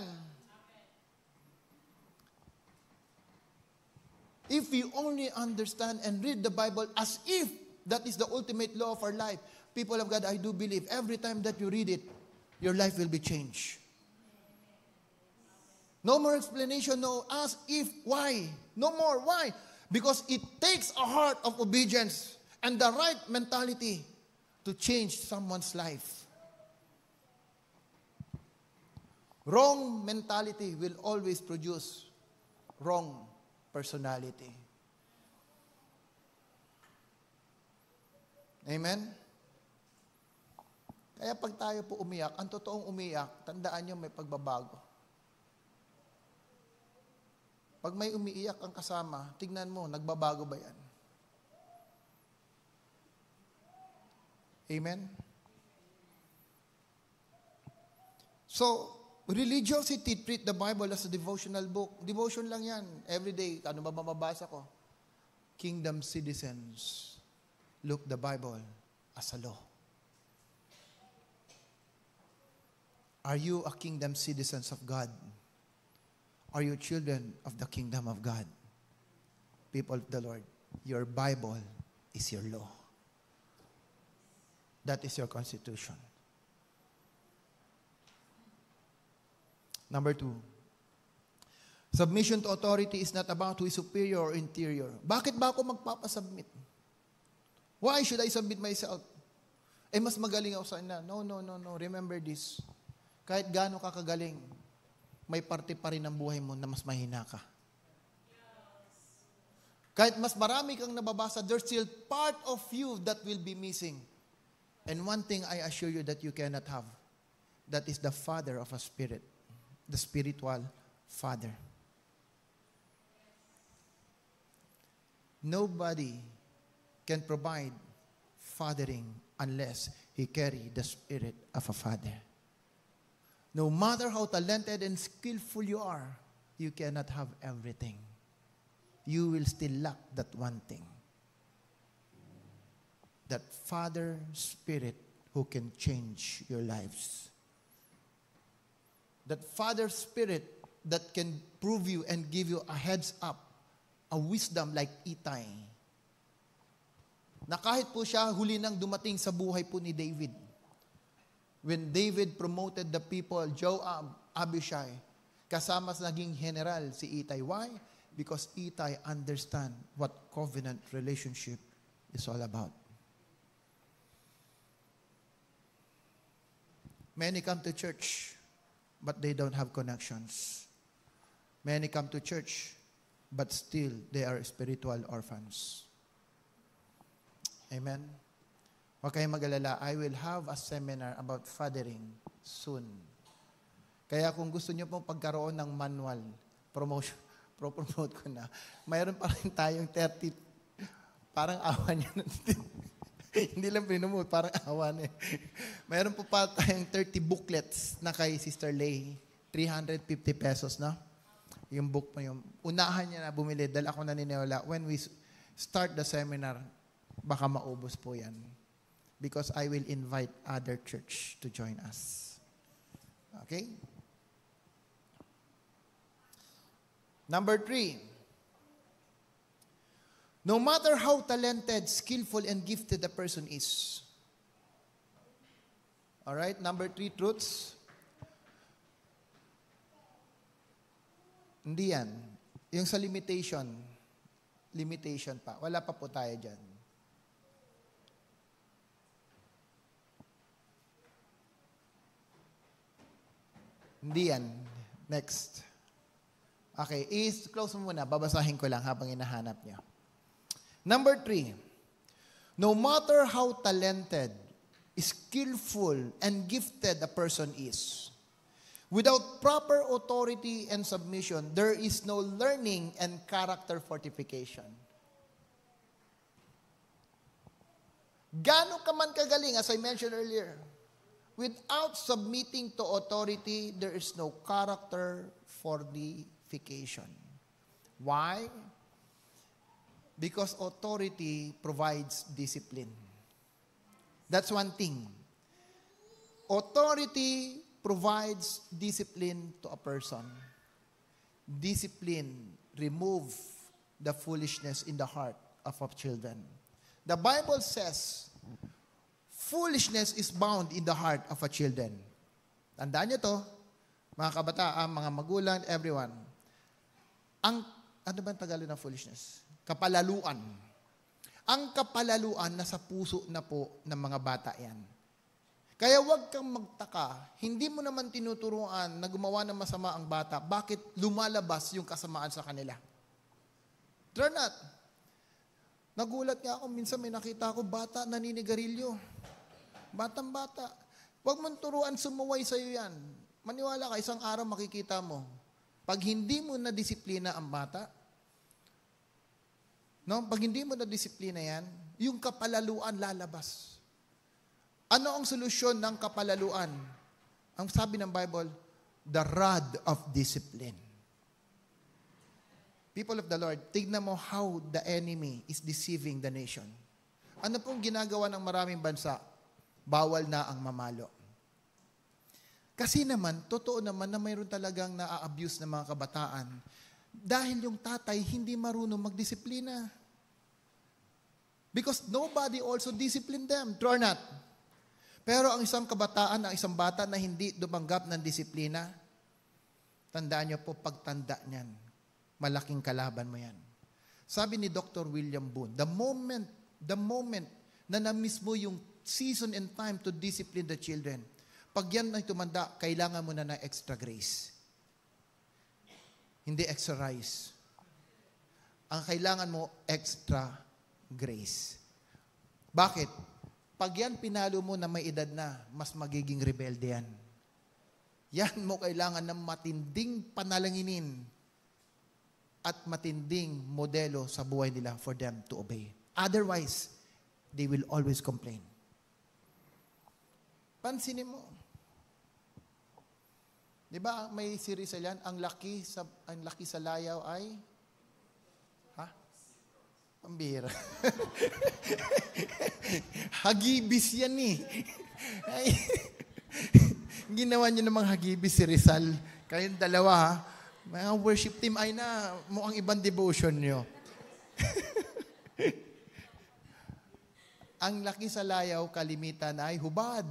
If we only understand and read the Bible as if that is the ultimate law of our life, people of God, I do believe every time that you read it, your life will be changed. No more explanation, no ask if, why. No more, why? Because it takes a heart of obedience and the right mentality to change someone's life. Wrong mentality will always produce wrong personality. Amen? Kaya pag tayo po umiyak, ang totoong umiyak, tandaan nyo may pagbabago. Pag may umiiyak ang kasama, tignan mo, nagbabago ba yan? Amen? So, religiosity treat the Bible as a devotional book. Devotion lang yan. Every day, ano ba mababasa ko? Kingdom citizens look the Bible as a law. Are you a kingdom citizens of God? Are you children of the kingdom of God? People of the Lord, your Bible is your law. That is your constitution. Number 2, submission to authority is not about who is superior or interior. Bakit ba ako magpapasubmit? Why should I submit myself? Mas magaling ako sa ina. No. Remember this. Kahit gaano ka kagaling, may parte pa rin ng buhay mo na mas mahina ka. Kahit mas marami kang nababasa, there's still part of you that will be missing. And one thing I assure you that you cannot have, that is the father of a spirit, the spiritual father. Nobody can provide fathering unless he carry the spirit of a father. No matter how talented and skillful you are, you cannot have everything. You will still lack that one thing. That Father Spirit who can change your lives. That Father Spirit that can prove you and give you a heads up, a wisdom like Itay. Na kahit po siya huli nang dumating sa buhay po ni David. When David promoted the people, Joab, Abishai, kasama sa naging general si Itay. Why? Because Itay understand what covenant relationship is all about. Many come to church, but they don't have connections. Many come to church, but still they are spiritual orphans. Amen? Huwag kayong mag-alala. I will have a seminar about fathering soon. Kaya kung gusto nyo pong pagkaroon ng manual, promote ko na, mayroon pa rin tayong 30, parang awa niya. Hindi lang pinomote, parang awa na. Mayroon po pa tayong 30 booklets na kay Sister Lay. 350 pesos, no? Yung book pa yung, unahan niya na bumili dahil ako naniniwala, when we start the seminar, baka maubos po yan. Because I will invite other church to join us. Okay? Number 3. No matter how talented, skillful, and gifted the person is. Alright, number 3 truths. Hindi yan. Yung sa limitation pa. Wala pa po tayo dyan. Hindi yan. Next. Okay, close mo muna. Babasahin ko lang habang hinahanap niya. Number 3. No matter how talented, skillful, and gifted a person is, without proper authority and submission, there is no learning and character fortification. Gaano ka man kagaling, as I mentioned earlier, without submitting to authority, there is no character fortification. Why? Because authority provides discipline. That's one thing. Authority provides discipline to a person. Discipline remove the foolishness in the heart of our children. The Bible says, foolishness is bound in the heart of a children. Tandaan niyo to, mga kabataan, mga magulang, everyone. Ano ba ang Tagalog ng foolishness? Kapalaluan. Ang kapalaluan nasa puso na po ng mga bata yan. Kaya huwag kang magtaka, hindi mo naman tinuturuan na gumawa ng masama ang bata, bakit lumalabas yung kasamaan sa kanila? Try not. Nagulat nga ako, minsan may nakita ako, bata naninigarilyo. Batang-bata. Huwag mong turuan, sumuway sa'yo yan. Maniwala ka, isang araw makikita mo. Pag hindi mo na disiplina ang bata, no? Pag hindi mo na disiplina yan, yung kapalaluan lalabas. Ano ang solusyon ng kapalaluan? Ang sabi ng Bible, the rod of discipline. People of the Lord, tignan mo how the enemy is deceiving the nation. Ano pong ginagawa ng maraming bansa? Bawal na ang mamalo. Kasi naman, totoo naman na mayroon talagang na-abuse ng mga kabataan dahil yung tatay hindi marunong magdisiplina. Because nobody also disciplined them. True or not? Pero ang isang kabataan, ang isang bata na hindi dumanggap ng disiplina, tandaan niyo po, pagtanda niyan, malaking kalaban mo yan. Sabi ni Dr. William Boone, the moment na na-miss mo yung season and time to discipline the children, pag yan ay tumanda, kailangan mo na ng extra grace. Hindi extra rice. Ang kailangan mo, extra grace. Bakit? Pag yan pinalo mo na may edad na, mas magiging rebelde yan. Yan mo kailangan ng matinding panalanginin at matinding modelo sa buhay nila for them to obey. Otherwise, they will always complain. Pansinin mo. Di ba may series yan? Ang laki sa layaw ay pambira. Hagibis yan eh. Ay, ginawa niyo namang hagibis si Rizal. Kayong dalawa, mga worship team ay na mukhang ibang devotion niyo. Ang laki sa layaw, kalimitan ay hubad.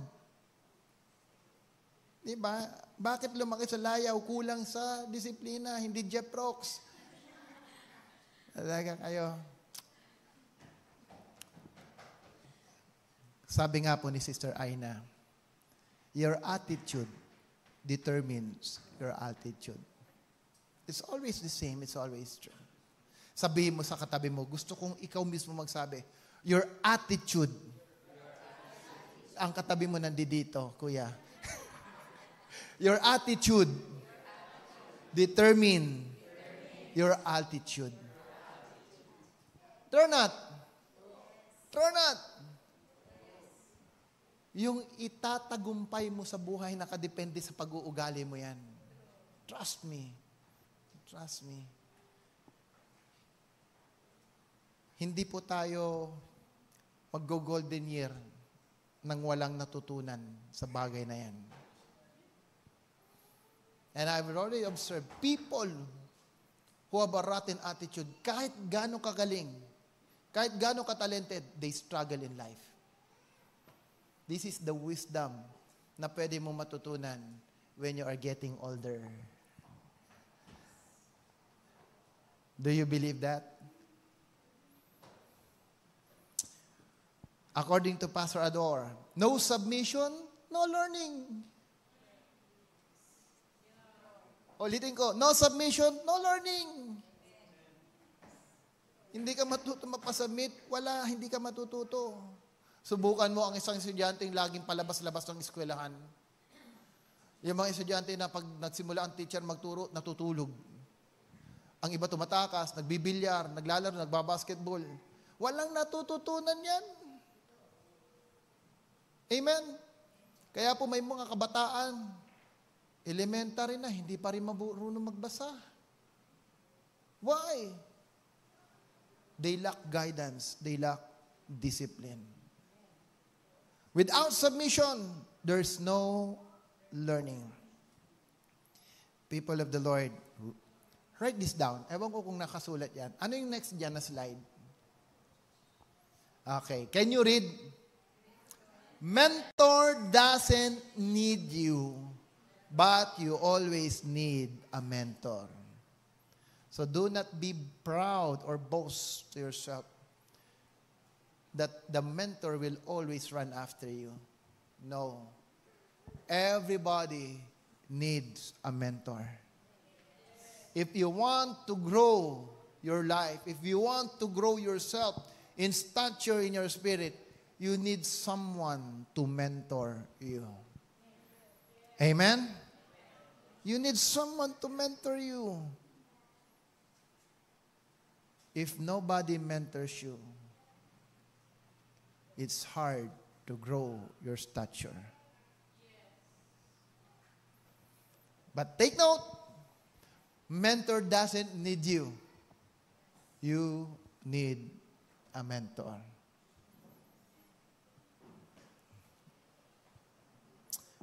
Diba? Bakit lumaki sa layaw? Kulang sa disiplina, hindi Jeff Rocks. Talaga kayo. Sabi nga po ni Sister Aina, your attitude determines your altitude. It's always the same. It's always true. Sabihin mo sa katabi mo, gusto kong ikaw mismo magsabi, your attitude. Ang katabi mo nandito, kuya. Your attitude determine your altitude. True or not? True or not? Yung itatagumpay mo sa buhay nakadepende sa pag-uugali mo yan. Trust me. Trust me. Hindi po tayo mag-golden year nang walang natutunan sa bagay na yan. And I've already observed people who have a rotten attitude, kahit gaano kagaling, kahit gaano ka-talented, they struggle in life. This is the wisdom na pwede mo matutunan when you are getting older. Do you believe that? According to Pastor Ador, no submission, no learning. Ulitin ko, no submission, no learning. Hindi ka matuto mapasubmit, hindi ka matututo. Subukan mo ang isang estudyante yung laging palabas-labas ng eskwelahan. Yung mga estudyante na pag nagsimula ang teacher magturo, natutulog. Ang iba tumatakas, nagbibilyar, naglalaro, nagbabasketball. Walang natututunan yan. Amen? Kaya po may mga kabataan, elementary na, hindi pa rin marunong magbasa. Why? They lack guidance. They lack discipline. Without submission, there's no learning. People of the Lord, write this down. Ewan ko kung nakasulat yan. Ano yung next dyan na slide? Okay. Can you read? Mentor doesn't need you, but you always need a mentor. So do not be proud or boast to yourself that the mentor will always run after you. No. Everybody needs a mentor. If you want to grow your life, if you want to grow yourself in stature in your spirit, you need someone to mentor you. Amen? You need someone to mentor you. If nobody mentors you, it's hard to grow your stature. But take note, mentor doesn't need you. You need a mentor.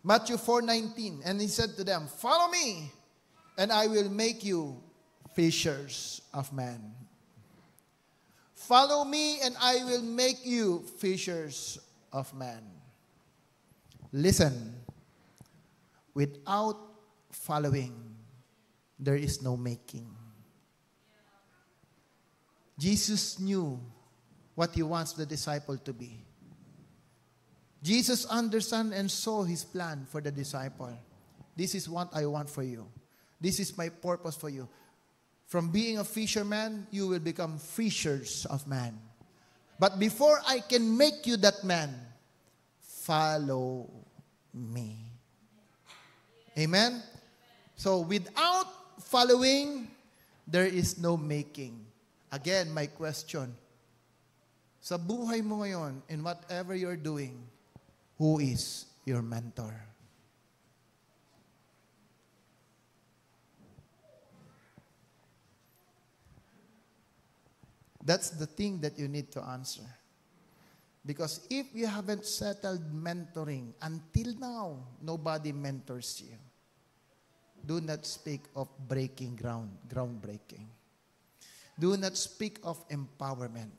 Matthew 4:19, and he said to them, "Follow me, and I will make you fishers of men." Follow me, and I will make you fishers of men. Listen, without following, there is no making. Jesus knew what he wants the disciple to be. Jesus understood and saw his plan for the disciple. This is what I want for you. This is my purpose for you. From being a fisherman, you will become fishers of men. But before I can make you that man, follow me. Amen? So without following, there is no making. Again, my question. Sa buhay mo ngayon, in whatever you're doing, who is your mentor? That's the thing that you need to answer. Because if you haven't settled mentoring, until now, nobody mentors you. Do not speak of breaking groundbreaking. Do not speak of empowerment.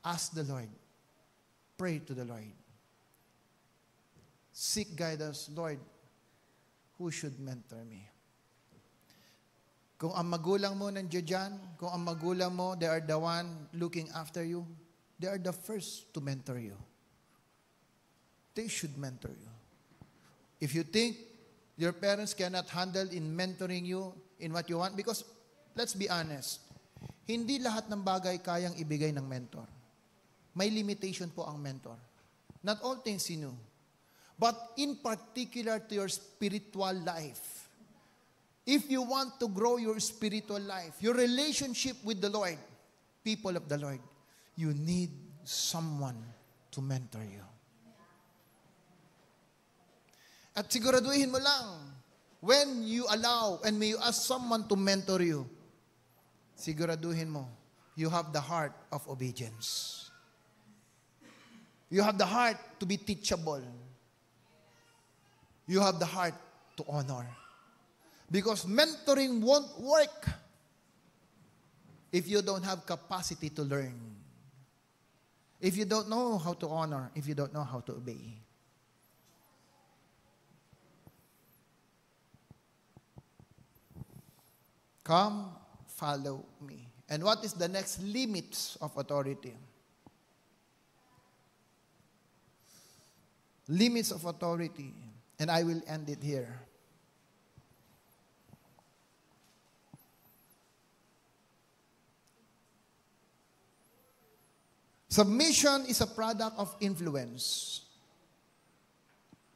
Ask the Lord. Pray to the Lord. Seek guidance, Lord, who should mentor me? Kung ang magulang mo nandiyan dyan, kung ang magulang mo, they are the one looking after you, they are the first to mentor you. They should mentor you. If you think your parents cannot handle in mentoring you in what you want, because let's be honest, hindi lahat ng bagay kayang ibigay ng mentor. May limitation po ang mentor. Not all things you know. but in particular to your spiritual life. If you want to grow your spiritual life, your relationship with the Lord, people of the Lord, you need someone to mentor you. At siguraduhin mo lang, when you allow and may you ask someone to mentor you, siguraduhin mo, you have the heart of obedience. You have the heart to be teachable. You have the heart to honor. Because mentoring won't work if you don't have capacity to learn. If you don't know how to honor, if you don't know how to obey. Come, follow me. And what is the next limits of authority? Limits of authority. And I will end it here. Submission is a product of influence.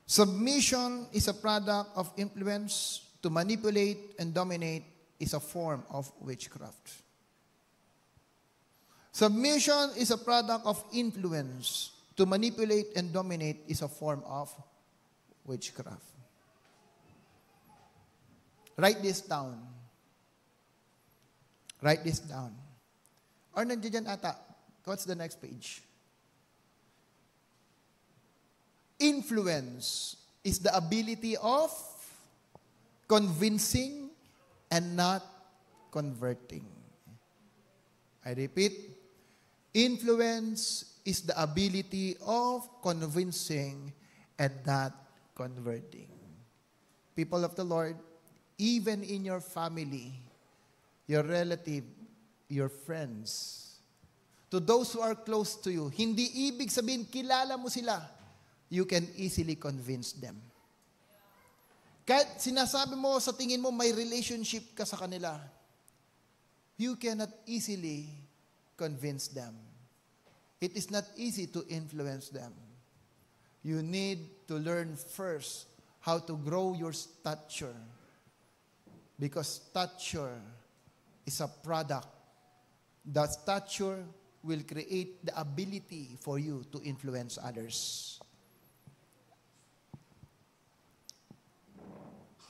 Submission is a product of influence. To manipulate and dominate is a form of witchcraft. Submission is a product of influence. To manipulate and dominate is a form of witchcraft. Write this down. Write this down. Or nandiyan ata. What's the next page? Influence is the ability of convincing and not converting. I repeat, influence is the ability of convincing and not converting. People of the Lord, even in your family, your relative, your friends, to those who are close to you, hindi ibig sabihin kilala mo sila, you can easily convince them. Kahit sinasabi mo sa tingin mo may relationship ka sa kanila, you cannot easily convince them. It is not easy to influence them. You need to learn first how to grow your stature. Because stature is a product. That stature will create the ability for you to influence others.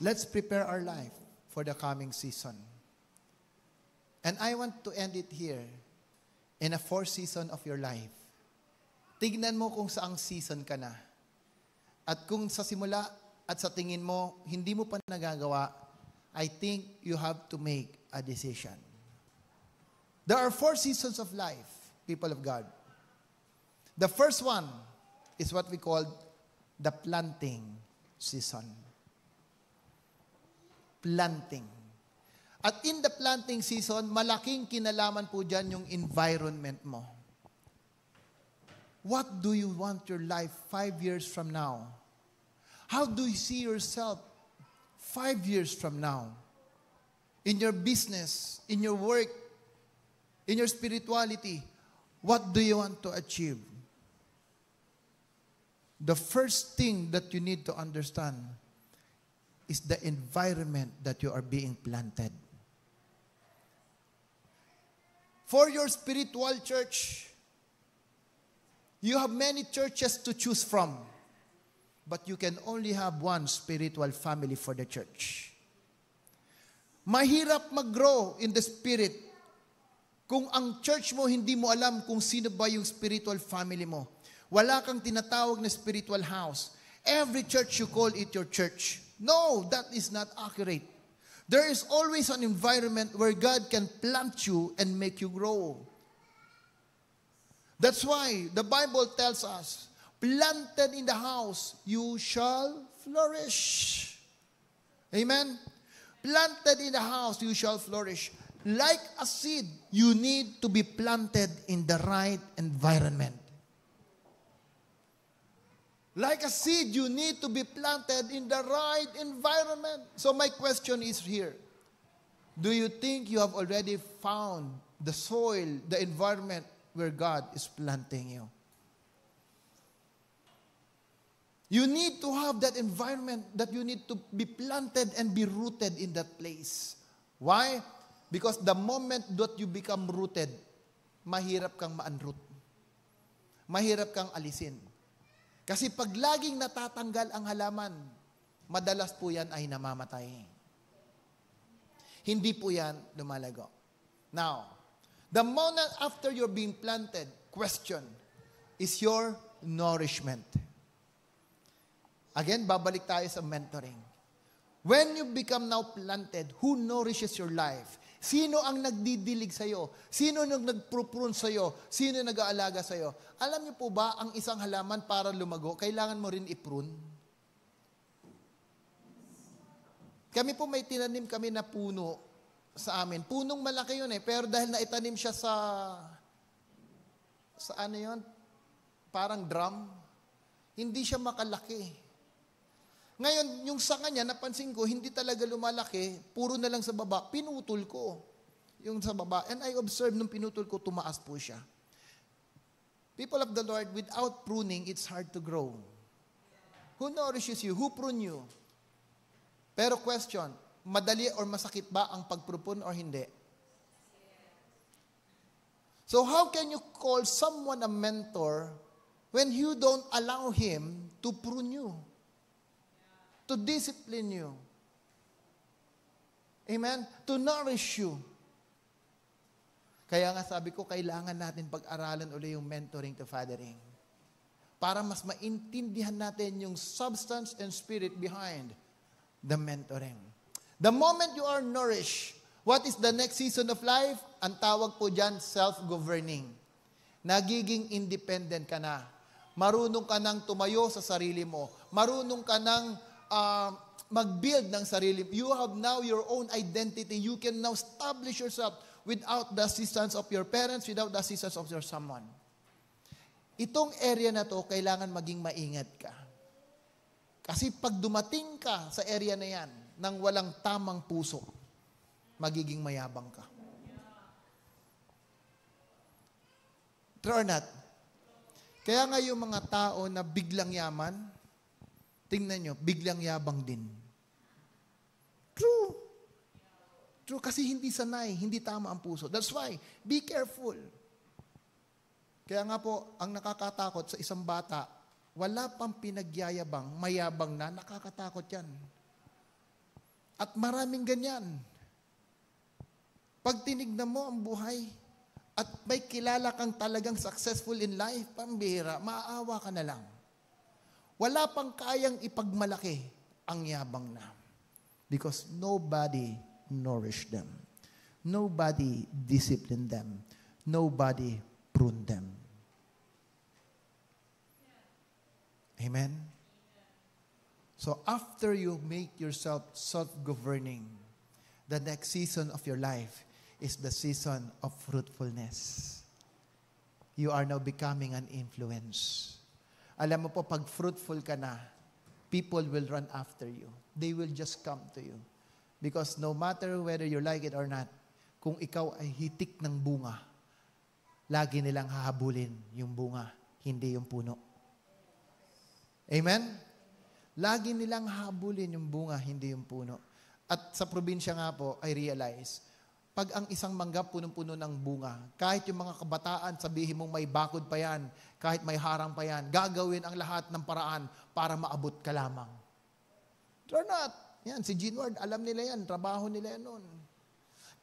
Let's prepare our life for the coming season. And I want to end it here in a fourth season of your life. Tignan mo kung saang season ka na. At kung sa simula at sa tingin mo, hindi mo pa nagagawa, I think you have to make a decision. There are 4 seasons of life, people of God. The first one is what we call the planting season. Planting. At in the planting season, malaking kinalaman po dyan yung environment mo. What do you want your life 5 years from now? How do you see yourself 5 years from now? In your business, in your work, in your spirituality, what do you want to achieve? The first thing that you need to understand is the environment that you are being planted. For your spiritual church, you have many churches to choose from, but you can only have one spiritual family for the church. Mahirap mag-grow in the spirit kung ang church mo hindi mo alam kung sino ba yung spiritual family mo. Wala kang tinatawag na spiritual house. Every church you call it your church. No, that is not accurate. There is always an environment where God can plant you and make you grow. That's why the Bible tells us, planted in the house, you shall flourish. Amen? Planted in the house, you shall flourish. Like a seed, you need to be planted in the right environment. Like a seed, you need to be planted in the right environment. So my question is here. Do you think you have already found the soil, the environment where God is planting you? You need to have that environment that you need to be planted and be rooted in that place. Why? Because the moment that you become rooted, mahirap kang ma-unroot. Mahirap kang alisin. Kasi pag laging natatanggal ang halaman, madalas po yan ay namamatay. Hindi po yan lumalago. Now, the moment after you're being planted, question, is your nourishment. Again, babalik tayo sa mentoring. When you become now planted, who nourishes your life? Sino ang nagdidilig sa'yo? Sino nang nagpro-prune sa'yo? Sino nag-aalaga sa'yo? Alam niyo po ba, ang isang halaman para lumago, kailangan mo rin i-prune? Kami po may tinanim kami na puno sa amin. Punong malaki yun pero dahil naitanim siya sa ano yun? Parang drum. Hindi siya makalaki. Ngayon, yung sanga niya, napansin ko, hindi talaga lumalaki, puro na lang sa baba, pinutol ko. Yung sa baba. And I observed, nung pinutol ko, tumaas po siya. People of the Lord, without pruning, it's hard to grow. Who nourishes you? Who prune you? Pero question, madali or masakit ba ang pagprupun or hindi? So how can you call someone a mentor when you don't allow him to prune you? To discipline you. Amen? To nourish you. Kaya nga sabi ko, kailangan natin pag-aralan uli yung mentoring to fathering. Para mas maintindihan natin yung substance and spirit behind the mentoring. The moment you are nourished, what is the next season of life? Ang tawag po dyan, self-governing. Nagiging independent ka na. Marunong ka nang tumayo sa sarili mo. Marunong ka nang mag-build ng sarili. You have now your own identity. You can now establish yourself without the assistance of your parents, without the assistance of your someone. Itong area na to, kailangan maging maingat ka. Kasi pag dumating ka sa area na yan, nang walang tamang puso, magiging mayabang ka. True or not? Kaya nga yung mga tao na biglang yaman, tingnan nyo, biglang yabang din. True. True, kasi hindi sanay, hindi tama ang puso. That's why, be careful. Kaya nga po, ang nakakatakot sa isang bata, wala pang pinagyayabang, mayabang na, nakakatakot yan. At maraming ganyan. Pag tinignan mo ang buhay, at may kilala kang talagang successful in life, pambihira, maaawa ka na lang. Wala pang kayang ipagmalaki ang yabang na. Because nobody nourished them. Nobody disciplined them. Nobody pruned them. Amen? So after you make yourself self-governing, the next season of your life is the season of fruitfulness. You are now becoming an influence. Alam mo po, pag fruitful ka na, people will run after you. They will just come to you. Because no matter whether you like it or not, kung ikaw ay hitik ng bunga, lagi nilang hahabulin yung bunga, hindi yung puno. Amen? Lagi nilang hahabulin yung bunga, hindi yung puno. At sa probinsya nga po, I realize, pag ang isang mangga punong-puno ng bunga, kahit yung mga kabataan, sabihin mong may bakod pa yan, kahit may harang pa yan, gagawin ang lahat ng paraan para maabot ka lamang. Or not. Yan, si Gene Ward, alam nila yan, trabaho nila yan noon.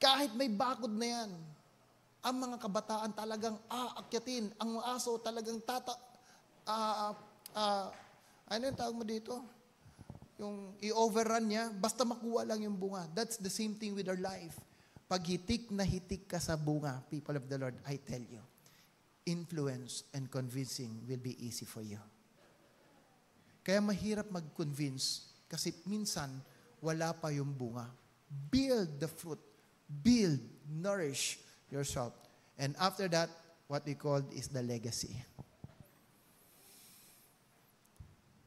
Kahit may bakod na yan, ang mga kabataan talagang aakyatin, ang aso talagang ano yung tawag mo dito? Yung i-overrun niya, basta makuha lang yung bunga. That's the same thing with our life. Pag hitik na hitik ka sa bunga, people of the Lord, I tell you, influence and convincing will be easy for you. Kaya mahirap mag-convince kasi minsan wala pa yung bunga. Build the fruit. Build, nourish yourself. And after that, what we call is the legacy.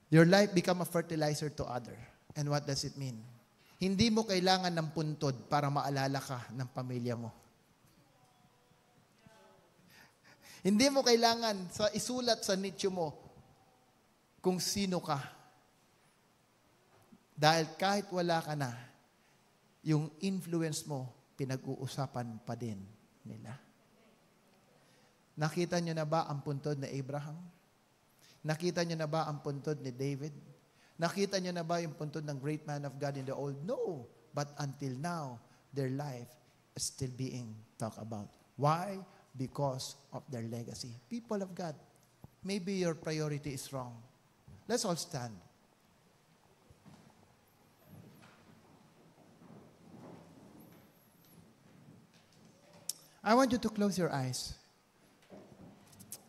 Your life become a fertilizer to other. And what does it mean? Hindi mo kailangan ng puntod para maalala ka ng pamilya mo. Hindi mo kailangan sa isulat sa nicho mo, kung sino ka. Dahil kahit wala ka na, yung influence mo, pinag-uusapan pa din nila. Nakita nyo na ba ang puntod ni Abraham? Nakita nyo na ba ang puntod ni David? Nakita nyo na ba yung puntod ng great man of God in the old? No. But until now, their life is still being talked about. Why? Because of their legacy. People of God, maybe your priority is wrong. Let's all stand. I want you to close your eyes.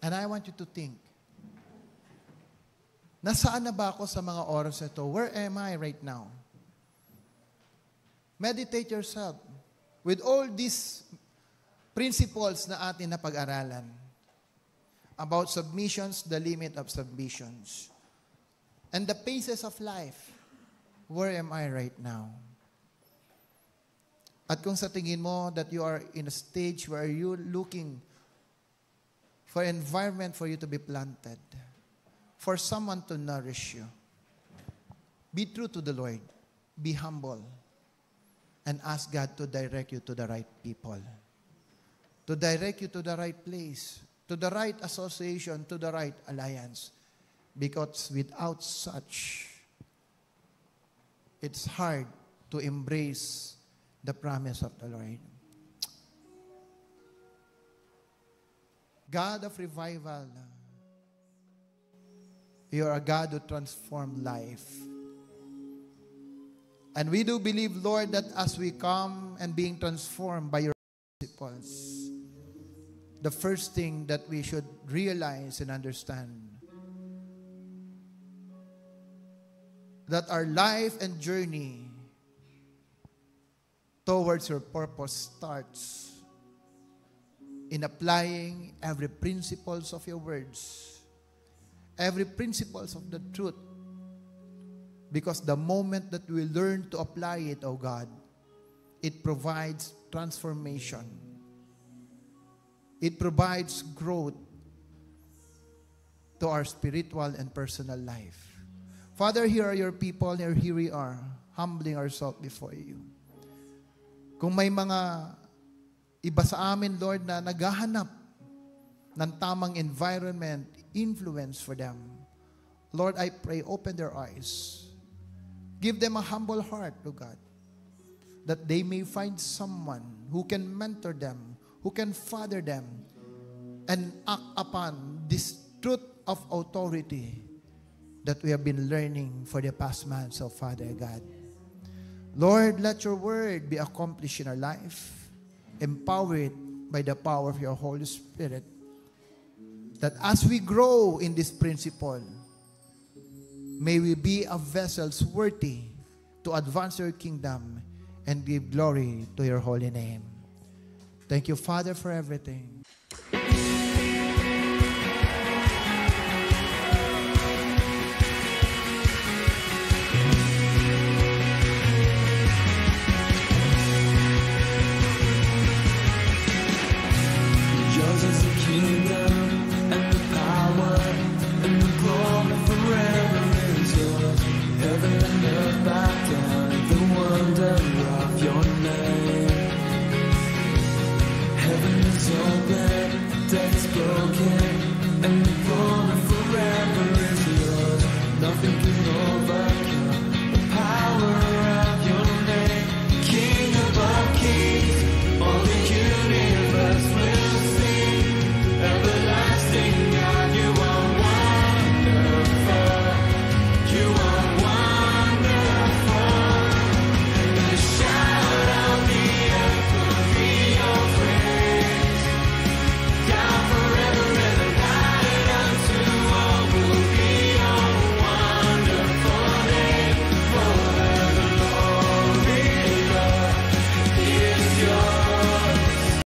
And I want you to think. Nasaan na ba ako sa mga oras na ito? Where am I right now? Meditate yourself with all these principles na atin na pag-aralan about submissions, the limit of submissions, and the phases of life. Where am I right now? At kung sa tingin mo that you are in a stage where you're looking for an environment for you to be planted, for someone to nourish you, be true to the Lord, be humble, and ask God to direct you to the right people, to direct you to the right place, to the right association, to the right alliance. Because without such, it's hard to embrace the promise of the Lord. God of revival, you are a God who transforms life. And we do believe, Lord, that as we come and being transformed by your principles, the first thing that we should realize and understand, that our life and journey towards your purpose starts in applying every principles of your words, every principles of the truth. Because the moment that we learn to apply it, oh God, it provides transformation. It provides growth to our spiritual and personal life. Father, here are your people, and here we are, humbling ourselves before you. Kung may mga iba sa amin, Lord, na naghahanap ng tamang environment, influence for them, Lord, I pray, open their eyes. Give them a humble heart, O God, that they may find someone who can mentor them, who can father them, and act upon this truth of authority that we have been learning for the past months, oh Father God. Lord, let your word be accomplished in our life, empowered by the power of your Holy Spirit, that as we grow in this principle, may we be a vessels worthy to advance your kingdom and give glory to your holy name. Thank you, Father, for everything.